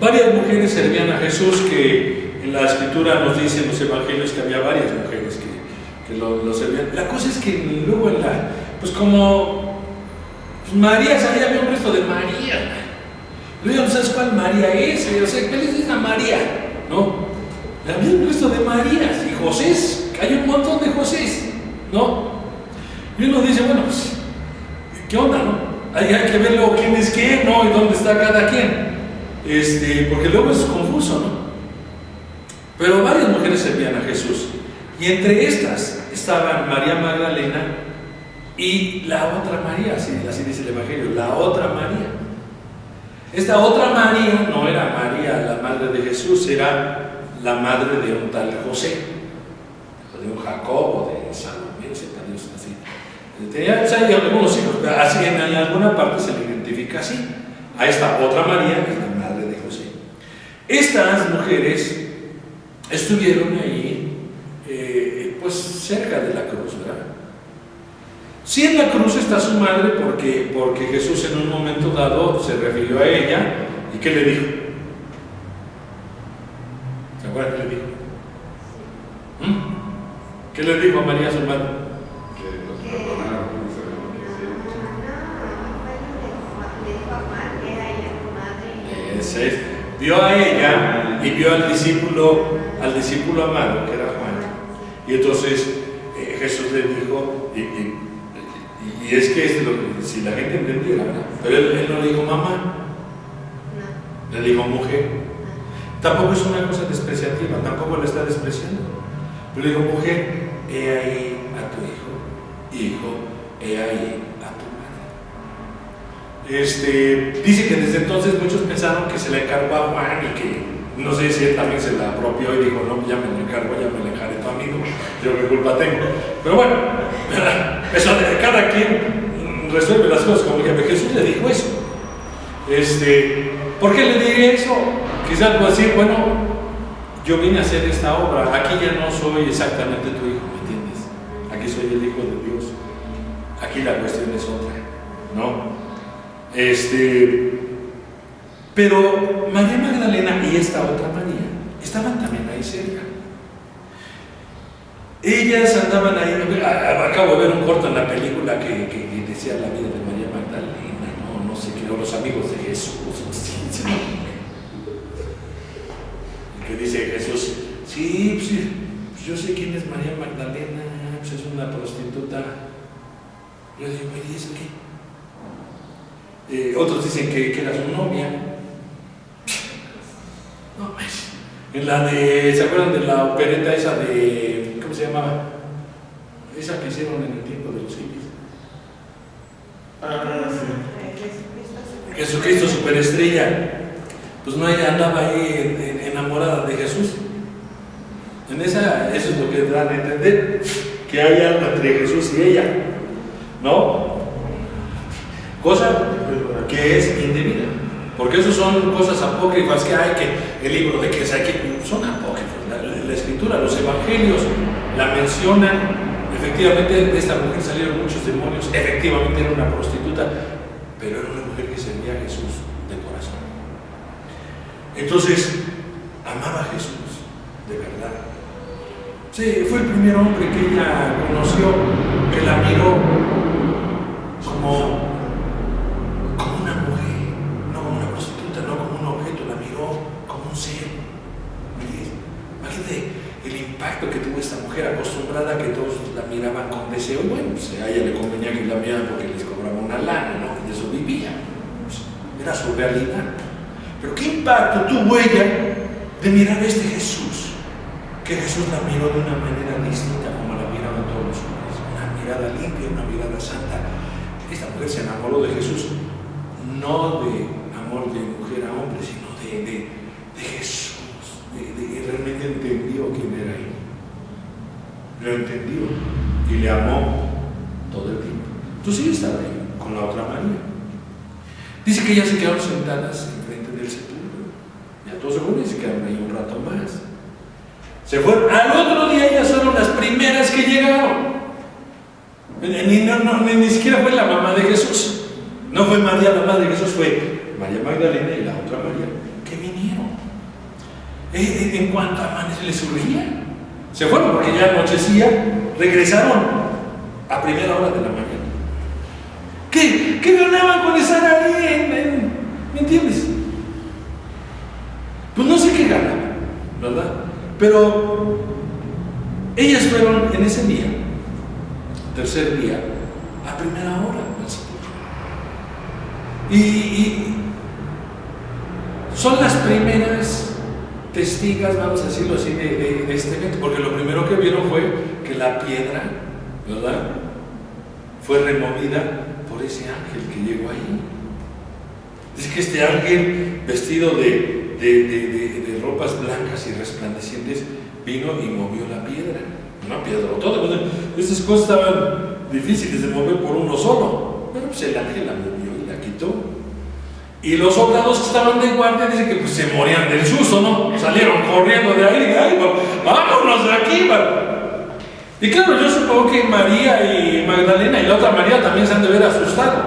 Varias mujeres servían a Jesús, que en la escritura nos dice en los evangelios que había varias mujeres que lo servían. La cosa es que luego pues como pues María, ahí había un resto de María. Luego no sabes cuál María es, o sea, ¿qué les dice a María? ¿No? Había un resto de Marías y José, hay un montón de José, ¿no? Y uno dice, bueno, pues, ¿qué onda, no? Hay que ver luego quién es quién, ¿no? Y dónde está cada quien. Porque luego es confuso, ¿no? Pero varias mujeres servían a Jesús. Y entre estas estaban María Magdalena y la otra María, así dice el Evangelio, la otra María. Esta otra María no era María, la madre de Jesús, era la madre de un tal José, o de un Jacob, o de Salomé, sepa Dios, así. Tenía algunos hijos, pero así en alguna parte se le identifica así. A esta otra María es la madre de José. Estas mujeres estuvieron ahí, pues cerca de la cruz, ¿verdad? Sí, en la cruz está su madre, porque Jesús en un momento dado se refirió a ella, ¿y qué le dijo? ¿Se acuerdan qué le dijo? ¿Qué le dijo a María su madre? Vio a ella y vio al discípulo amado, que era Juan. Y entonces Jesús le dijo, y es que es lo que, si la gente entendiera, ¿verdad? Pero él no le dijo mamá, le dijo mujer. Tampoco es una cosa despreciativa, tampoco la está despreciando. Pero le digo, mujer, he ahí a tu hijo, he ahí a tu madre. Dice que desde entonces muchos pensaron que se le encargó a Juan y que no sé si él también se la apropió y dijo, no, ya me lo encargo, ya me lo encaré tu amigo, yo qué culpa tengo. Pero bueno, eso de cada quien resuelve las cosas como que Jesús le dijo eso. ¿Por qué le diré eso? Quizás puedo decir, bueno, yo vine a hacer esta obra, aquí ya no soy exactamente tu hijo, ¿me entiendes? Aquí soy el hijo de Dios. Aquí la cuestión es otra, ¿no? Pero María Magdalena y esta otra María estaban también ahí cerca. Ellas andaban ahí, acabo de ver un corto en la película que decía la vida de María Magdalena, no sé qué, o los amigos de Jesús, que dice Jesús, sí, pues yo sé quién es María Magdalena, pues es una prostituta. Yo digo, ¿y eso qué? Otros dicen que era su novia. No, en la de, ¿se acuerdan de la opereta esa de, ¿cómo se llamaba? Esa que hicieron en el tiempo de los hippies. Sí. Jesucristo superestrella. Pues no, ella andaba ahí enamorada de Jesús. En esa, eso es lo que dan a entender, que hay algo entre Jesús y ella, ¿no? Cosa que es indebida, porque eso son cosas apócrifas que hay, que el libro de que son apócrifos, la escritura, los evangelios la mencionan. Efectivamente de esta mujer salieron muchos demonios, efectivamente era una prostituta, pero era una mujer que servía a Jesús de corazón. Entonces, amaba a Jesús, de verdad. Sí, fue el primer hombre que ella conoció, que la miró como una mujer, no como una prostituta, no como un objeto, la miró como un ser. Imagínate el impacto que tuvo esta mujer, acostumbrada a que todos la miraban con deseo. Bueno, pues a ella le convenía que la miraran porque les cobraba una lana, ¿no? Y de eso vivía. Pues, era su realidad. Pero ¿qué impacto tuvo ella de mirar a este Jesús? Que Jesús la miró de una manera distinta como la miraban todos los hombres. Una mirada limpia, una mirada santa. Esta mujer se enamoró de Jesús, no de amor de mujer a hombre, sino de Jesús. Realmente entendió quién era él. Lo entendió y le amó todo el tiempo. Entonces ella estaba ahí con la otra María. Dice que ellas se quedaron sentadas enfrente del sepulcro. Ya todos se fueron y se quedaron ahí un rato más. Se fueron. Al otro día ellas fueron las primeras que llegaron. Ni siquiera fue la mamá de Jesús. No fue María la madre de Jesús, fue María Magdalena y la otra María que vinieron. En cuanto amanecer les surgía, se fueron porque ya anochecía, regresaron a primera hora de la mañana. ¿Qué ganaban con estar ahí? ¿Me entiendes? Pues no sé qué ganaban, ¿verdad? Pero ellas fueron en ese día, tercer día, a primera hora del sepulcro. Y son las primeras testigas, vamos a decirlo así, de este evento, porque lo primero que vieron fue que la piedra, ¿verdad?, fue removida por ese ángel que llegó ahí. Dice que este ángel, vestido de ropas blancas y resplandecientes, vino y movió la piedra. Una piedra o toda. Estas cosas estaban difíciles de mover por uno solo, pero pues el ángel la movió y la quitó. Y los soldados que estaban de guardia dicen que pues se morían del susto, ¿no? Salieron corriendo de ahí, ¡ay, vámonos de aquí! Y claro, yo supongo que María y Magdalena y la otra María también se han de ver asustado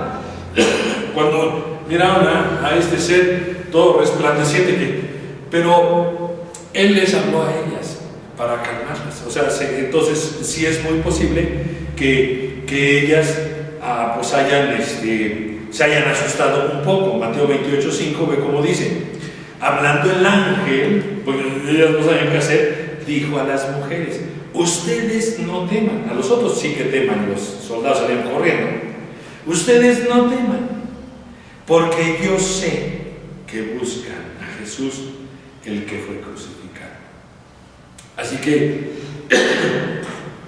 cuando miraron a este ser todo resplandeciente. Pero él les habló a ellas para calmarlas. O sea, entonces sí es muy posible que ellas pues se hayan asustado un poco. Mateo 28:5 ve cómo dice: hablando el ángel, porque ellas no sabían qué hacer, dijo a las mujeres: ustedes no teman. A los otros sí que teman, los soldados salían corriendo. Ustedes no teman, porque yo sé que buscan a Jesús, el que fue crucificado. Así que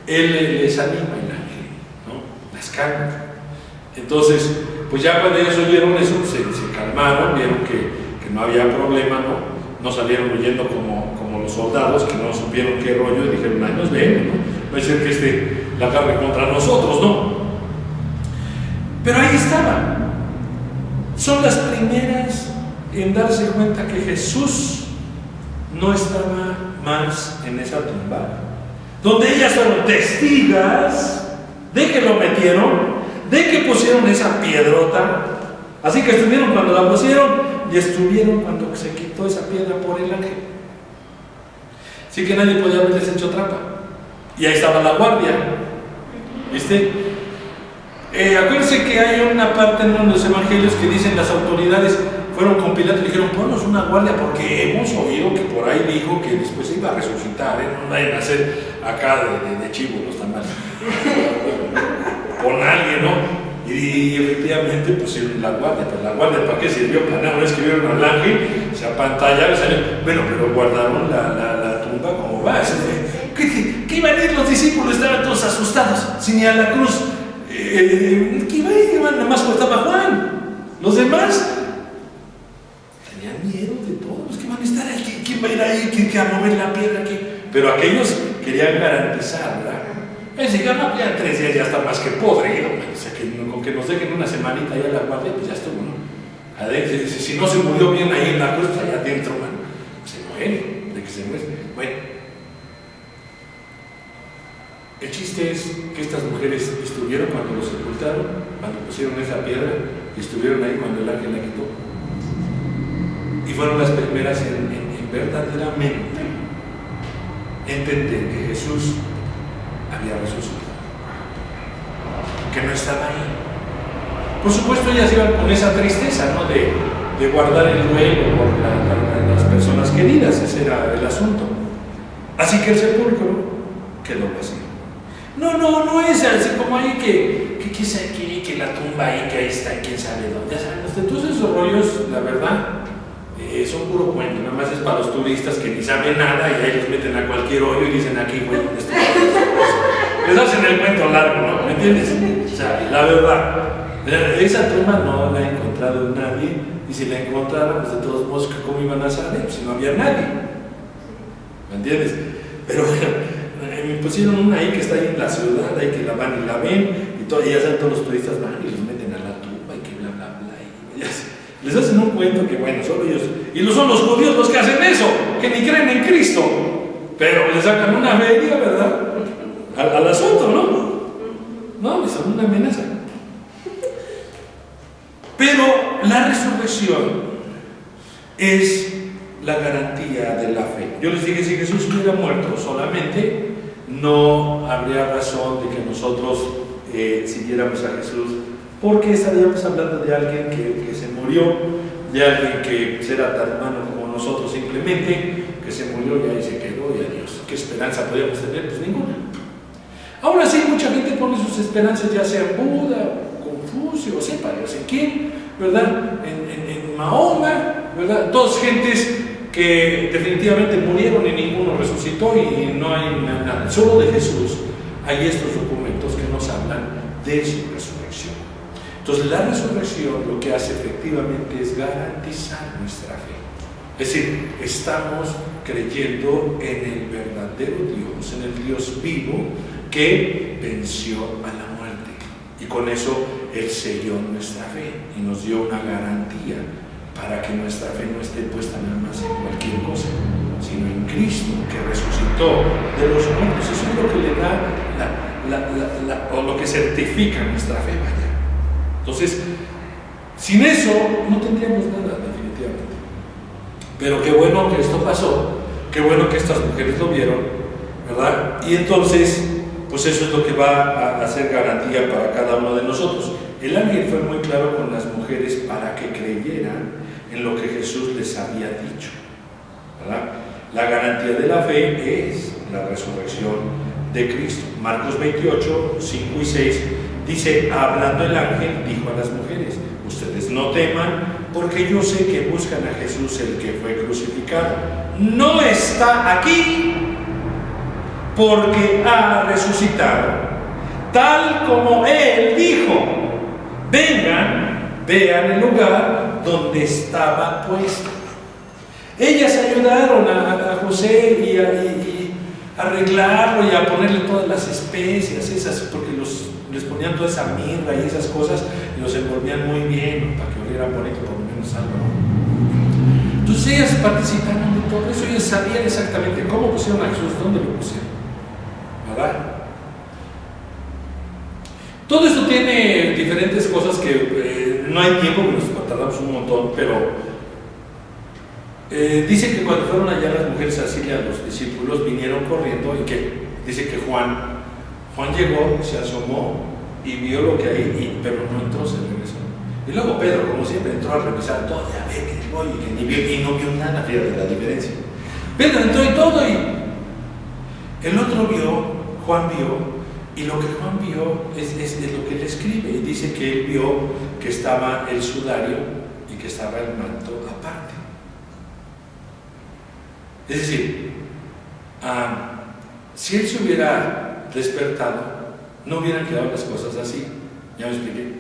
él les anima el ángel, ¿no? Las calma. Entonces, pues ya cuando ellos oyeron eso, se calmaron, vieron que no había problema, no salieron huyendo como los soldados que no supieron qué rollo y dijeron, ay, nos ven, ¿no? Va a ser que la agarre contra nosotros, ¿no? Pero ahí estaba. Son las primeras en darse cuenta que Jesús no estaba más en esa tumba, donde ellas fueron testigas de que lo metieron, de que pusieron esa piedrota. Así que estuvieron cuando la pusieron y estuvieron cuando se quitó esa piedra por el ángel. Así que nadie podía haberles hecho trampa. Y ahí estaba la guardia, ¿viste? Acuérdense que hay una parte en los evangelios que dicen las autoridades fueron con Pilato y dijeron, ponnos una guardia porque hemos oído que por ahí dijo que después iba a resucitar, no vayan a hacer acá de chivo los tamales. Con alguien, ¿no? Y efectivamente pusieron la guardia, pero la guardia ¿para qué sirvió? Para nada, no es que vieron al ángel, se apantallaron, bueno, pero guardaron la tumba como va. ¿Qué iban a ir los discípulos? Estaban todos asustados, si ni a la cruz. ¿Qué iban? Nada más faltaba Juan. Los demás tenían miedo de todos. ¿Qué van a estar ahí? ¿Quién va a ir ahí? ¿Quién va a mover la piedra aquí? Pero aquellos querían garantizar, ¿verdad? No, ya 3 días ya está más que podrido. O sea, con que nos dejen una semanita ahí a la guardia, pues ya estuvo, ¿no? A ver, si no se murió bien ahí en la cruz, pues allá adentro, man, se muere, de que se muere. Bueno, el chiste es que estas mujeres estuvieron cuando lo sepultaron, cuando pusieron esa piedra, y estuvieron ahí cuando el ángel la quitó. Y fueron las primeras en verdaderamente entender que Jesús había resucitado, que no estaba ahí. Por supuesto, ellas iban con esa tristeza, ¿no? de guardar el duelo por las personas queridas, ese era el asunto. Así que el sepulcro quedó vacío. No es así como ahí que la tumba ahí, que ahí está, quién sabe dónde. Ya saben, todos esos rollos, la verdad, son puro cuento, nada más es para los turistas que ni saben nada y ahí los meten a cualquier hoyo y dicen aquí, bueno, les hacen el cuento largo, ¿no? ¿Me entiendes? O sea, la verdad, esa tumba no la ha encontrado nadie, y si la encontraran, pues de todos modos, ¿cómo iban a saber? Si no había nadie, ¿me entiendes? Pero me pusieron una ahí que está ahí en la ciudad, ahí que la van y la ven, y ya saben, todos los turistas van y los meten a la tumba y que bla, bla, bla, y ya les hacen un cuento que bueno, solo ellos, y no son los judíos los que hacen eso, que ni creen en Cristo, pero les sacan una feria, ¿verdad? Al asunto, ¿no? Les son una amenaza. Pero la resurrección es la garantía de la fe. Yo les dije, si Jesús hubiera muerto solamente, no habría razón de que nosotros siguiéramos a Jesús, porque estaríamos hablando de alguien que se murió, de alguien que era tan humano como nosotros simplemente, que se murió y ahí se quedó y adiós. ¿Qué esperanza podríamos tener? Pues ninguna. Ahora sí, mucha gente pone sus esperanzas ya sea en Buda, Confucio, o sepa, no sé quién, ¿verdad? En Mahoma, ¿verdad? Dos gentes que definitivamente murieron y ninguno resucitó y no hay nada. Solo de Jesús hay estos documentos que nos hablan de su resurrección. Entonces la resurrección lo que hace efectivamente es garantizar nuestra fe. Es decir, estamos creyendo en el verdadero Dios, en el Dios vivo que venció a la muerte. Y con eso Él selló nuestra fe y nos dio una garantía para que nuestra fe no esté puesta nada más en cualquier cosa, sino en Cristo, que resucitó de los muertos. Eso es lo que le da o lo que certifica nuestra fe, vaya. Entonces, sin eso no tendríamos nada, definitivamente. Pero qué bueno que esto pasó, qué bueno que estas mujeres lo vieron, ¿verdad? Y entonces, pues eso es lo que va a ser garantía para cada uno de nosotros. El ángel fue muy claro con las mujeres para que creyeran en lo que Jesús les había dicho, ¿verdad? La garantía de la fe es la resurrección de Cristo. Marcos 28, 5 y 6 dice, hablando el ángel, dijo a las mujeres, ustedes no teman, porque yo sé que buscan a Jesús el que fue crucificado. No está aquí porque ha resucitado, tal como Él dijo. Vengan, vean el lugar donde estaba puesto. Ellas ayudaron a José y a arreglarlo y a ponerle todas las especias esas, porque les ponían toda esa mirra y esas cosas y los envolvían muy bien, ¿no? Para que oliera bonito, por lo menos algo, ¿no? Entonces ellas participaron de todo eso, ellas sabían exactamente cómo pusieron a Jesús, dónde lo pusieron, ¿verdad? Todo esto tiene diferentes cosas que no hay tiempo, que nos tardamos un montón, pero dice que cuando fueron allá las mujeres a decirle a los discípulos, vinieron corriendo y que dice que Juan llegó, se asomó y vio lo que hay, pero no entró, se regresó. Y luego Pedro, como siempre, entró a revisar todo, ya ve que voy y que ni vio, y no vio nada, fíjate la diferencia. Pedro entró y todo, y el otro vio, Juan vio, y lo que Juan vio es lo que él escribe, y dice que él vio que estaba el sudario y que estaba el manto aparte. Es decir, si él se hubiera despertado, no hubieran quedado las cosas así. Ya me expliqué.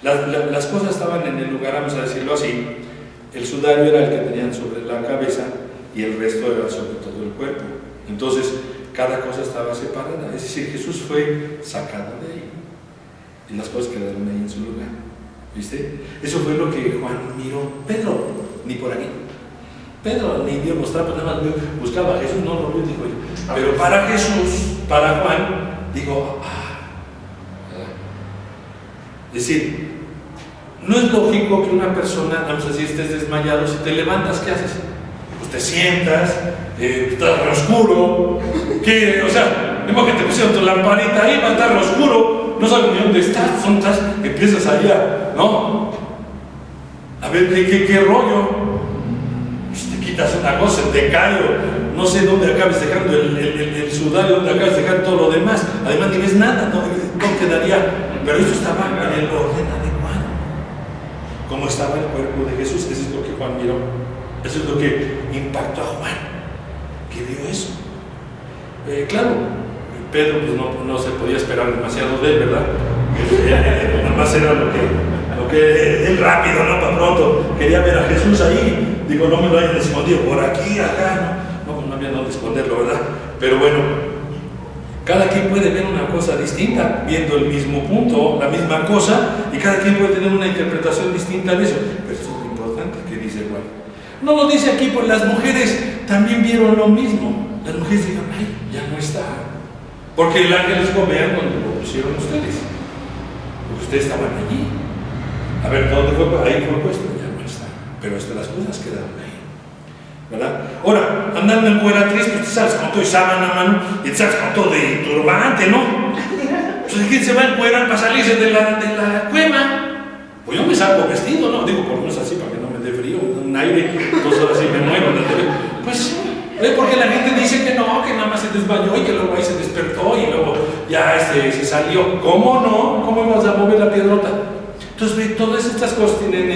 Las cosas estaban en el lugar, vamos a decirlo así. El sudario era el que tenían sobre la cabeza y el resto era sobre todo el cuerpo. Entonces, cada cosa estaba separada. Es decir, Jesús fue sacado de ahí y las cosas quedaron ahí en su lugar. ¿Viste? Eso fue lo que Juan miró. Pedro, ni por aquí. Pedro ni dio los trapos, nada más buscaba a Jesús, no lo vio, dijo. Pero para Jesús, para Juan, dijo, ¿verdad? Es decir, no es lógico que una persona, vamos a decir, estés desmayado, si te levantas, ¿qué haces? Pues te sientas, estás oscuro, o sea, mismo que te pusieron tu lamparita ahí, va a estar oscuro, no sabes ni dónde estás, empiezas allá, ¿no? A ver, ¿qué rollo? Quitas una cosa, te cae, no sé dónde acabes dejando el sudario, dónde acabes dejando todo lo demás. Además, ni ves nada, no quedaría. Pero eso estaba en el orden adecuado, como estaba el cuerpo de Jesús. Eso es lo que Juan miró, eso es lo que impactó a Juan, que vio eso. Claro, Pedro pues no se podía esperar demasiado de él, ¿verdad? Nada más era lo que él rápido, ¿no? Para pronto, quería ver a Jesús ahí. Digo, no me lo hayan escondido por aquí, acá, no había dónde esconderlo, ¿verdad? Pero bueno, cada quien puede ver una cosa distinta, viendo el mismo punto, la misma cosa, y cada quien puede tener una interpretación distinta de eso. Pero eso es lo importante que dice Juan. No lo dice aquí, pues las mujeres también vieron lo mismo. Las mujeres dijeron, ay, ya no está. Porque el ángel les dijo, vean cuando lo pusieron ustedes. Porque ustedes estaban allí. A ver, ¿dónde fue? Ahí fue puesto. Pero las cosas quedaron ahí, ¿verdad? Ahora, andando en cueratriz, pues te sales con todo y sábana, mano, y te sales con todo de turbante, ¿no? Pues ¿quién se va a encuerar para salirse de la cueva? Pues yo me salgo vestido, ¿no? Digo, por lo menos así, para que no me dé frío, un aire, 2 horas y me muero. Pues, porque la gente dice que no, que nada más se desmayó y que luego ahí se despertó y luego ya se salió. ¿Cómo no? ¿Cómo ibas a mover la piedrota? Entonces, todas estas cosas tienen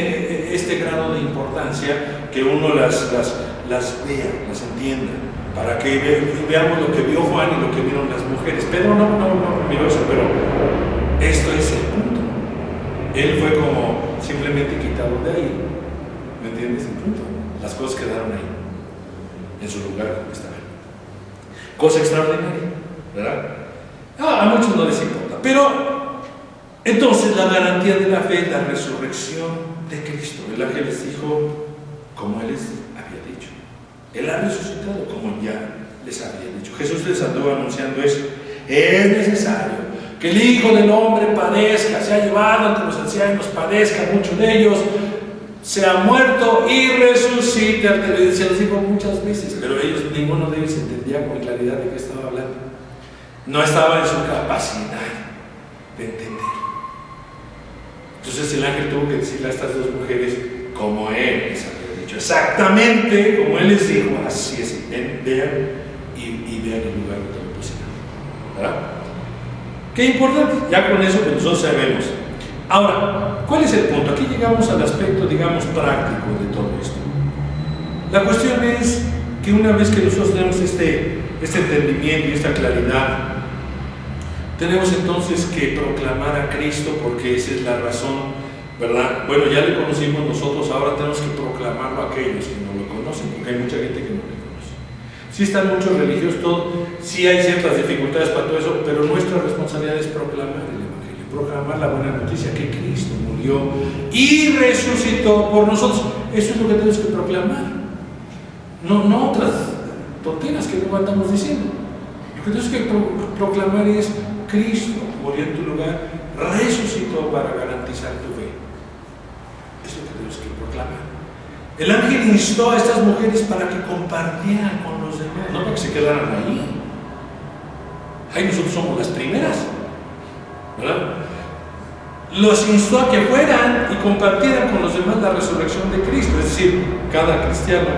este grado de importancia que uno las vea, las entienda, para que veamos lo que vio Juan y lo que vieron las mujeres. Pedro no miró eso, pero esto es el punto. Él fue como simplemente quitado de ahí. ¿Me entiendes? El punto. Las cosas quedaron ahí, en su lugar como estaban. Cosa extraordinaria, ¿verdad? A muchos no les importa, pero entonces la garantía de la fe es la resurrección de Cristo. El ángel les dijo, como Él les había dicho. Él ha resucitado, como ya les había dicho. Jesús les andó anunciando eso. Es necesario que el Hijo del Hombre padezca, sea llevado ante los ancianos, padezca mucho de ellos, sea muerto y resucite. Se los dijo muchas veces, pero ninguno de ellos entendía con claridad de qué estaba hablando. No estaba en su capacidad de entender. Entonces el ángel tuvo que decirle a estas 2 mujeres como Él les había dicho, exactamente como Él les dijo, así es, vean y vean el lugar donde lo pusieron, ¿verdad? Qué importante, ya con eso pues nosotros sabemos Ahora, ¿cuál es el punto? Aquí llegamos al aspecto, digamos, práctico de todo esto. La cuestión es que una vez que nosotros tenemos este entendimiento y esta claridad, tenemos entonces que proclamar a Cristo, porque esa es la razón, ¿verdad? Bueno, ya le conocimos nosotros, ahora tenemos que proclamarlo a aquellos que no lo conocen, porque hay mucha gente que no le conoce. Sí están muchos religiosos, todo, sí hay ciertas dificultades para todo eso, pero nuestra responsabilidad es proclamar el Evangelio, proclamar la buena noticia que Cristo murió y resucitó por nosotros. Eso es lo que tenemos que proclamar. No otras tonteras que luego andamos diciendo. Lo que tenemos que proclamar es: Cristo murió en tu lugar, resucitó para garantizar tu fe. Eso es lo que tenemos que proclamar. El ángel instó a estas mujeres para que compartieran con los demás, no para que se quedaran ahí. Ahí nosotros somos las primeras, ¿verdad? Los instó a que fueran y compartieran con los demás la resurrección de Cristo. Es decir, cada cristiano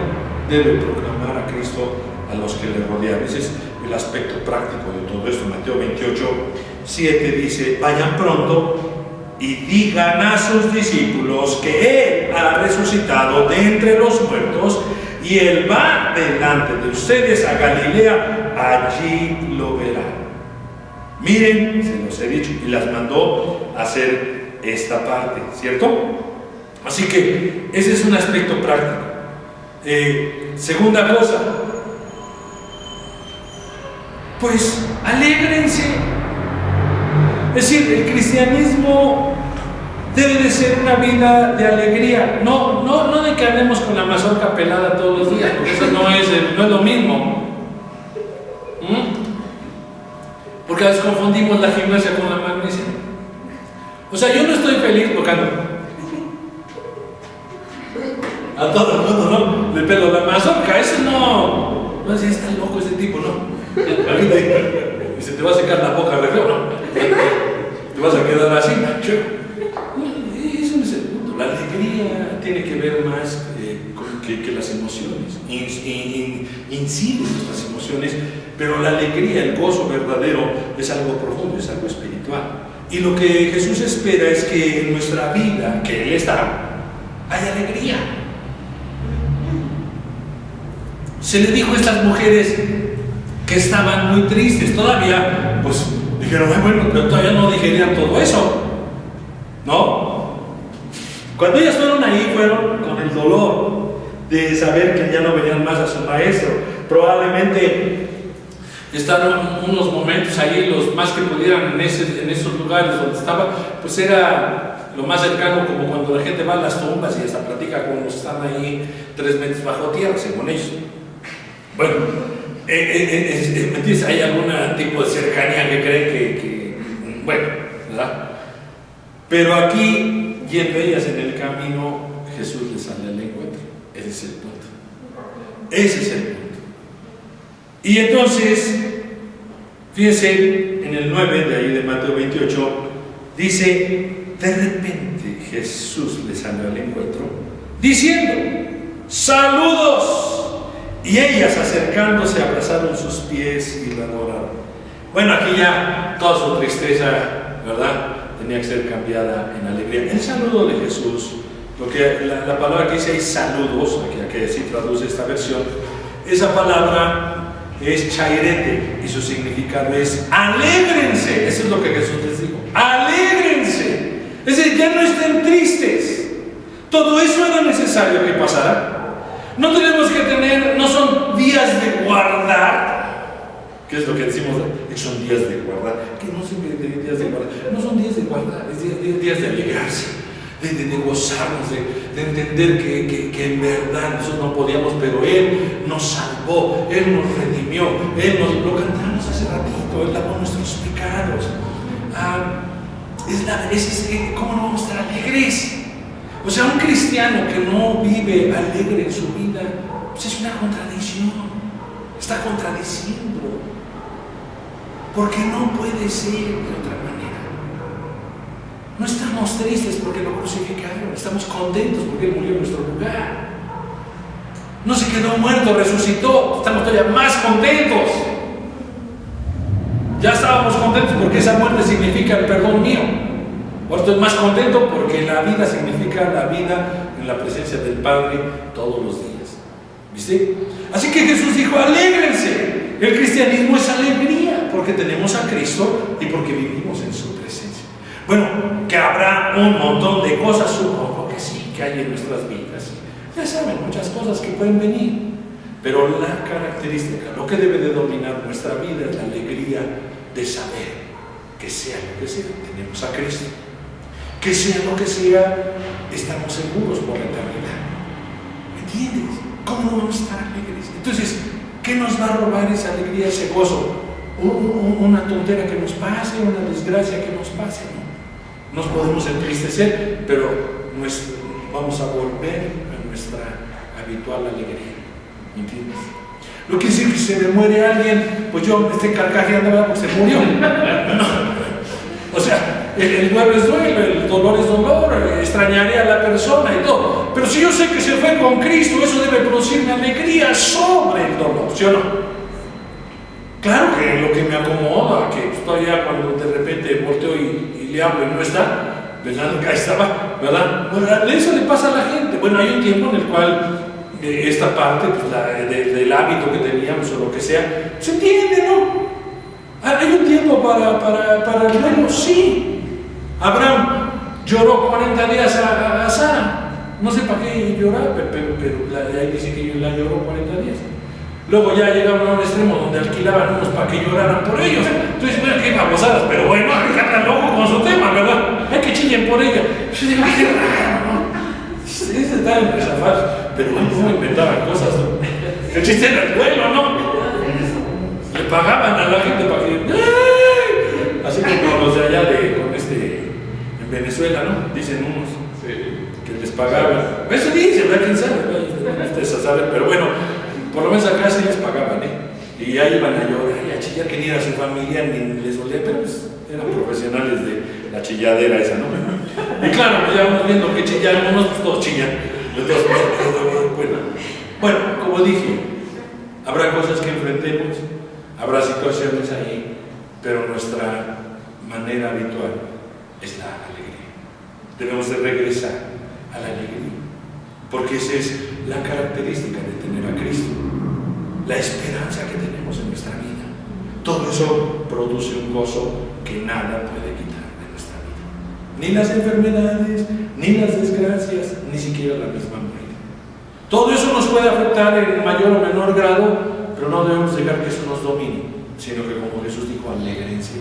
debe proclamar a Cristo a los que le rodean. Ese es el aspecto práctico de todo esto. Mateo 28:7 dice: vayan pronto y digan a sus discípulos que Él ha resucitado de entre los muertos y Él va delante de ustedes a Galilea, allí lo verán. Miren, se los he dicho, y las mandó a hacer esta parte, ¿cierto? Así que ese es un aspecto práctico. Segunda cosa, pues alégrense. Es decir, el cristianismo debe de ser una vida de alegría, no de que andemos con la mazorca pelada todos los días, porque eso no es lo mismo. Porque a veces confundimos la gimnasia con la magnesia. O sea, yo no estoy feliz porque a todo el mundo, ¿no? Le pelo la mazorca, eso no sé, está loco ese tipo, ¿no? Y se te va a secar la boca re feo, ¿no? Te vas a quedar así, macho. Eso no es el punto. La alegría tiene que ver más que las emociones. Inciden nuestras emociones, pero la alegría, el gozo verdadero, es algo profundo, es algo espiritual. Y lo que Jesús espera es que en nuestra vida, que Él está, hay alegría. Se le dijo a estas mujeres que estaban muy tristes, todavía, pues dijeron: ay, bueno, pero todavía no digerían todo eso, ¿no? Cuando ellas fueron ahí, fueron con el dolor de saber que ya no venían más a su maestro. Probablemente estaban unos momentos ahí, los más que pudieran en esos lugares donde estaba, pues era lo más cercano, como cuando la gente va a las tumbas y hasta platica con los que están ahí 3 metros bajo tierra, según ellos. Bueno, hay algún tipo de cercanía que creen que bueno, ¿verdad? Pero aquí, yendo ellas en el camino, Jesús les sale al encuentro. Ese es el punto. Ese es el punto. Y entonces, fíjense, en el 9 de ahí de Mateo 28, dice: de repente Jesús les salió al encuentro, diciendo: ¡saludos! Y ellas, acercándose, abrazaron sus pies y la adoraron. Bueno, aquí ya toda su tristeza, ¿verdad?, tenía que ser cambiada en alegría. El saludo de Jesús, lo que la palabra que dice ahí, saludos, aquí sí traduce esta versión, esa palabra es chairete y su significado es alégrense. Eso es lo que Jesús les dijo: alégrense. Es decir, ya no estén tristes. Todo eso era necesario que pasara. No tenemos que tener, no son días de guardar, que es lo que decimos, son días de guardar, que no son días de guardar, no son días de guardar, es días de alegrarse, de gozarnos, de entender que en verdad nosotros no podíamos, pero Él nos salvó, Él nos redimió, Él nos lo cantamos hace ratito, Él lavó nuestros pecados. ¿Cómo no vamos a estar alegres? O sea, un cristiano que no vive alegre en su vida, pues es una contradicción, está contradiciendo, porque no puede ser de otra manera. No estamos tristes porque lo crucificaron, estamos contentos porque Él murió en nuestro lugar. No se quedó muerto, resucitó, estamos todavía más contentos. Ya estábamos contentos porque esa muerte significa el perdón mío. Ahora estoy más contento porque la vida significa la vida en la presencia del Padre todos los días. ¿Viste? Así que Jesús dijo, alégrense. El cristianismo es alegría porque tenemos a Cristo y porque vivimos en su presencia. Bueno, que habrá un montón de cosas, supongo que sí, que hay en nuestras vidas. Ya saben, muchas cosas que pueden venir. Pero la característica, lo que debe de dominar nuestra vida es la alegría de saber que sea lo que sea, tenemos a Cristo. Que sea lo que sea, estamos seguros por la eternidad. ¿Me entiendes? ¿Cómo no vamos a estar alegres? Entonces, ¿qué nos va a robar esa alegría, ese gozo? Una tontera que nos pase, una desgracia que nos pase, ¿no? Nos podemos entristecer, pero vamos a volver a nuestra habitual alegría. ¿Me entiendes? No quiere decir que se me muere alguien, pues yo carcajeando porque se murió. No. O sea, el duelo es duelo, el dolor es dolor, extrañaré a la persona y todo. Pero si yo sé que se fue con Cristo, eso debe producirme alegría sobre el dolor, ¿sí o no? Claro que lo que me acomoda, que estoy allá cuando de repente volteo y le hablo y no está, pensando que ahí estaba, ¿verdad? Bueno, eso le pasa a la gente. Bueno, hay un tiempo en el cual esta parte pues, del hábito que teníamos o lo que sea, se entiende, ¿no? Hay un tiempo para el duelo, sí. Abraham lloró 40 días a Sara. No sé para qué llorar, pero ahí dice que la lloró 40 días. Luego ya llegaron a un extremo donde alquilaban unos para que lloraran por ellos. Entonces, bueno, qué babosadas, pero bueno, cada loco con su tema, ¿verdad? Hay que chillen por ella. Yo digo, qué raro, ¿no? Ese estaba en desafar, pero no inventaban cosas, ¿no? El chiste era el duelo, ¿no? Le pagaban a la gente para que... ¡ay! Así como los de allá en Venezuela, ¿no? Dicen unos que les pagaban. Eso dice, ¿verdad? ¿Quién sabe? Ustedes saben, pero bueno, por lo menos acá sí les pagaban, ¿eh? Y ahí iban a llorar y a chillar, que ni era su familia ni les dolía, pero pues eran profesionales de la chilladera esa, ¿no? Y claro, pues ya vamos viendo que chillan unos, pues todos chillan. Bueno, como dije, habrá cosas que enfrentemos, habrá situaciones ahí, pero nuestra manera habitual es la alegría. Debemos de regresar a la alegría, porque esa es la característica de tener a Cristo, la esperanza que tenemos en nuestra vida. Todo eso produce un gozo que nada puede quitar de nuestra vida. Ni las enfermedades, ni las desgracias, ni siquiera la misma muerte. Todo eso nos puede afectar en mayor o menor grado, pero no debemos dejar que eso nos domine, sino que como Jesús dijo, alégrense,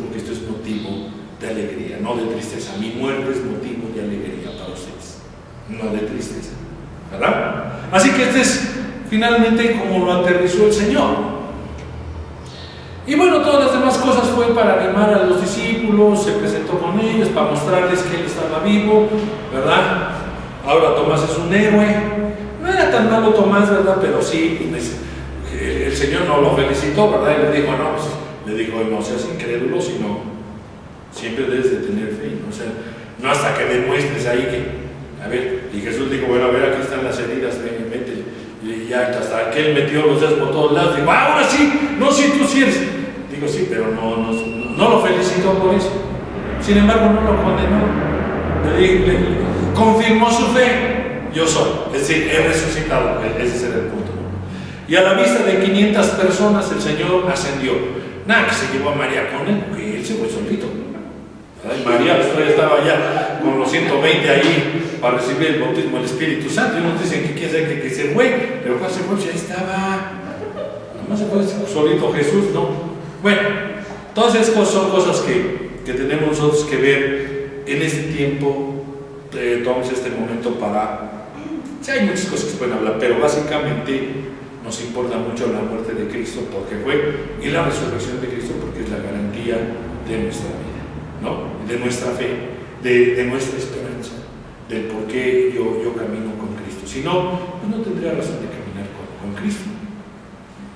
porque esto es motivo de alegría, no de tristeza. Mi muerte es motivo de alegría para ustedes, no de tristeza, ¿verdad? Así que este es finalmente como lo aterrizó el Señor. Y bueno, todas las demás cosas fue para animar a los discípulos, se presentó con ellos, para mostrarles que Él estaba vivo, ¿verdad? Ahora Tomás es un héroe. No era tan malo Tomás, ¿verdad? Pero sí, el Señor no lo felicitó, ¿verdad? Y le dijo, no seas incrédulo, sino siempre debes de tener fe, ¿no? O sea, no hasta que demuestres ahí que, a ver, y Jesús dijo, bueno, a ver, aquí están las heridas, vete, y ya hasta que Él metió los dedos por todos lados, digo, ahora sí, no, sí, tú sí eres. Digo, sí, pero no lo felicitó por eso. Sin embargo, no lo condenó. Le confirmó su fe. Yo soy, es decir, he resucitado. Ese era el punto. Y a la vista de 500 personas, el Señor ascendió. Nada, que se llevó a María con Él, porque Él se fue solito. Y María todavía estaba ya con los 120 ahí para recibir el bautismo del Espíritu Santo. Y unos dicen que quién sabe que se fue, pero cuando se fue, ya estaba. Nomás se fue solito Jesús, ¿no? Bueno, todas esas cosas son cosas que tenemos nosotros que ver en este tiempo. Tomamos este momento para... Sí, hay muchas cosas que se pueden hablar, pero básicamente nos importa mucho la muerte de Cristo porque fue, y la resurrección de Cristo porque es la garantía de nuestra vida, ¿no? De nuestra fe, de nuestra esperanza, del por qué yo camino con Cristo. Si no, pues no tendría razón de caminar con Cristo.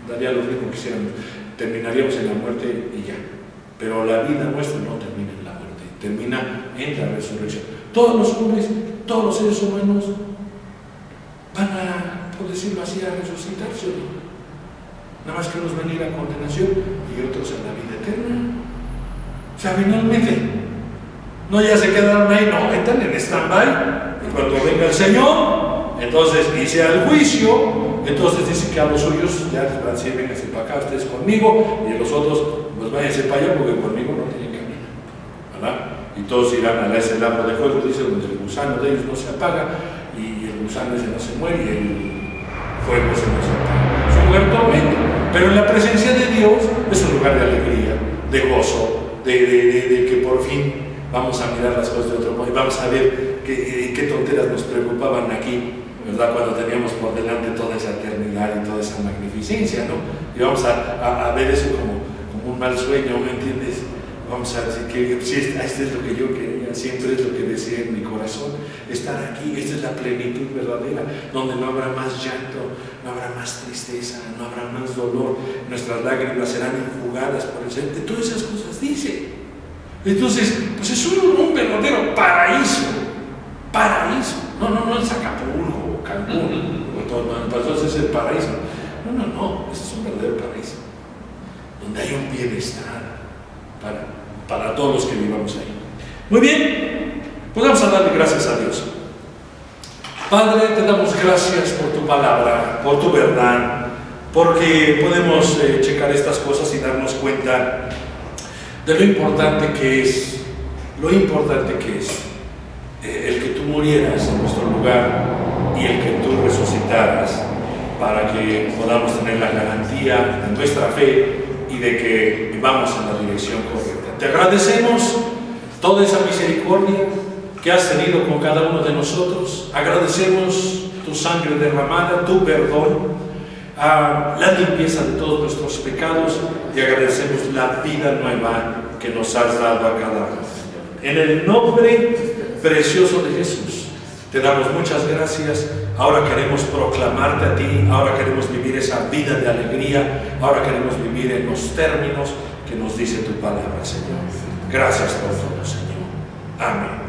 Daría lo mismo que quisiéramos. Terminaríamos en la muerte y ya. Pero la vida nuestra no termina en la muerte, termina en la resurrección. Todos los hombres, todos los seres humanos van a, por decirlo así, a resucitarse. Nada más que unos van a ir a condenación y otros a la vida eterna. O sea, finalmente, No, ya se quedaron ahí, no, están en stand-by. Y cuando venga el Señor, entonces dice al juicio, entonces dice que a los suyos ya les van a decir, vénganse para acá, ustedes conmigo, y a los otros, pues váyanse para allá porque conmigo no tienen camino, ¿verdad? Y todos irán a ese lago de fuego, dice, donde el gusano de ellos no se apaga, y el gusano ese no se muere, y el fuego ese no se apaga. Es un lugar tormento, pero en la presencia de Dios es un lugar de alegría, de gozo, de que por fin vamos a mirar las cosas de otro modo y vamos a ver qué tonteras nos preocupaban aquí, ¿verdad? Cuando teníamos por delante toda esa eternidad y toda esa magnificencia, ¿no? Y vamos a ver eso como un mal sueño, ¿me entiendes? Vamos a decir que si esto es lo que yo quería, siempre es lo que deseé en mi corazón, estar aquí. Esta es la plenitud verdadera, donde no habrá más llanto, no habrá más tristeza, no habrá más dolor, nuestras lágrimas serán enjugadas por el Señor. De todas esas cosas dice. Entonces, pues es un verdadero paraíso. Paraíso. No es Acapulco o Cancún, entonces es el paraíso. No, ese es un verdadero paraíso, donde hay un bienestar para todos los que vivamos ahí. Muy bien, pues vamos a darle gracias a Dios. Padre, te damos gracias por tu palabra, por tu verdad, porque podemos checar estas cosas y darnos cuenta de lo importante que es, el que tú murieras en nuestro lugar y el que tú resucitaras para que podamos tener la garantía de nuestra fe y de que vamos en la dirección correcta. Te agradecemos toda esa misericordia que has tenido con cada uno de nosotros. Agradecemos tu sangre derramada, tu perdón, la limpieza de todos nuestros pecados, y agradecemos la vida nueva que nos has dado a cada uno. En el nombre precioso de Jesús te damos muchas gracias. Ahora queremos proclamarte a ti, ahora queremos vivir esa vida de alegría, ahora queremos vivir en los términos que nos dice tu palabra, Señor. Gracias por todo, Señor. Amén.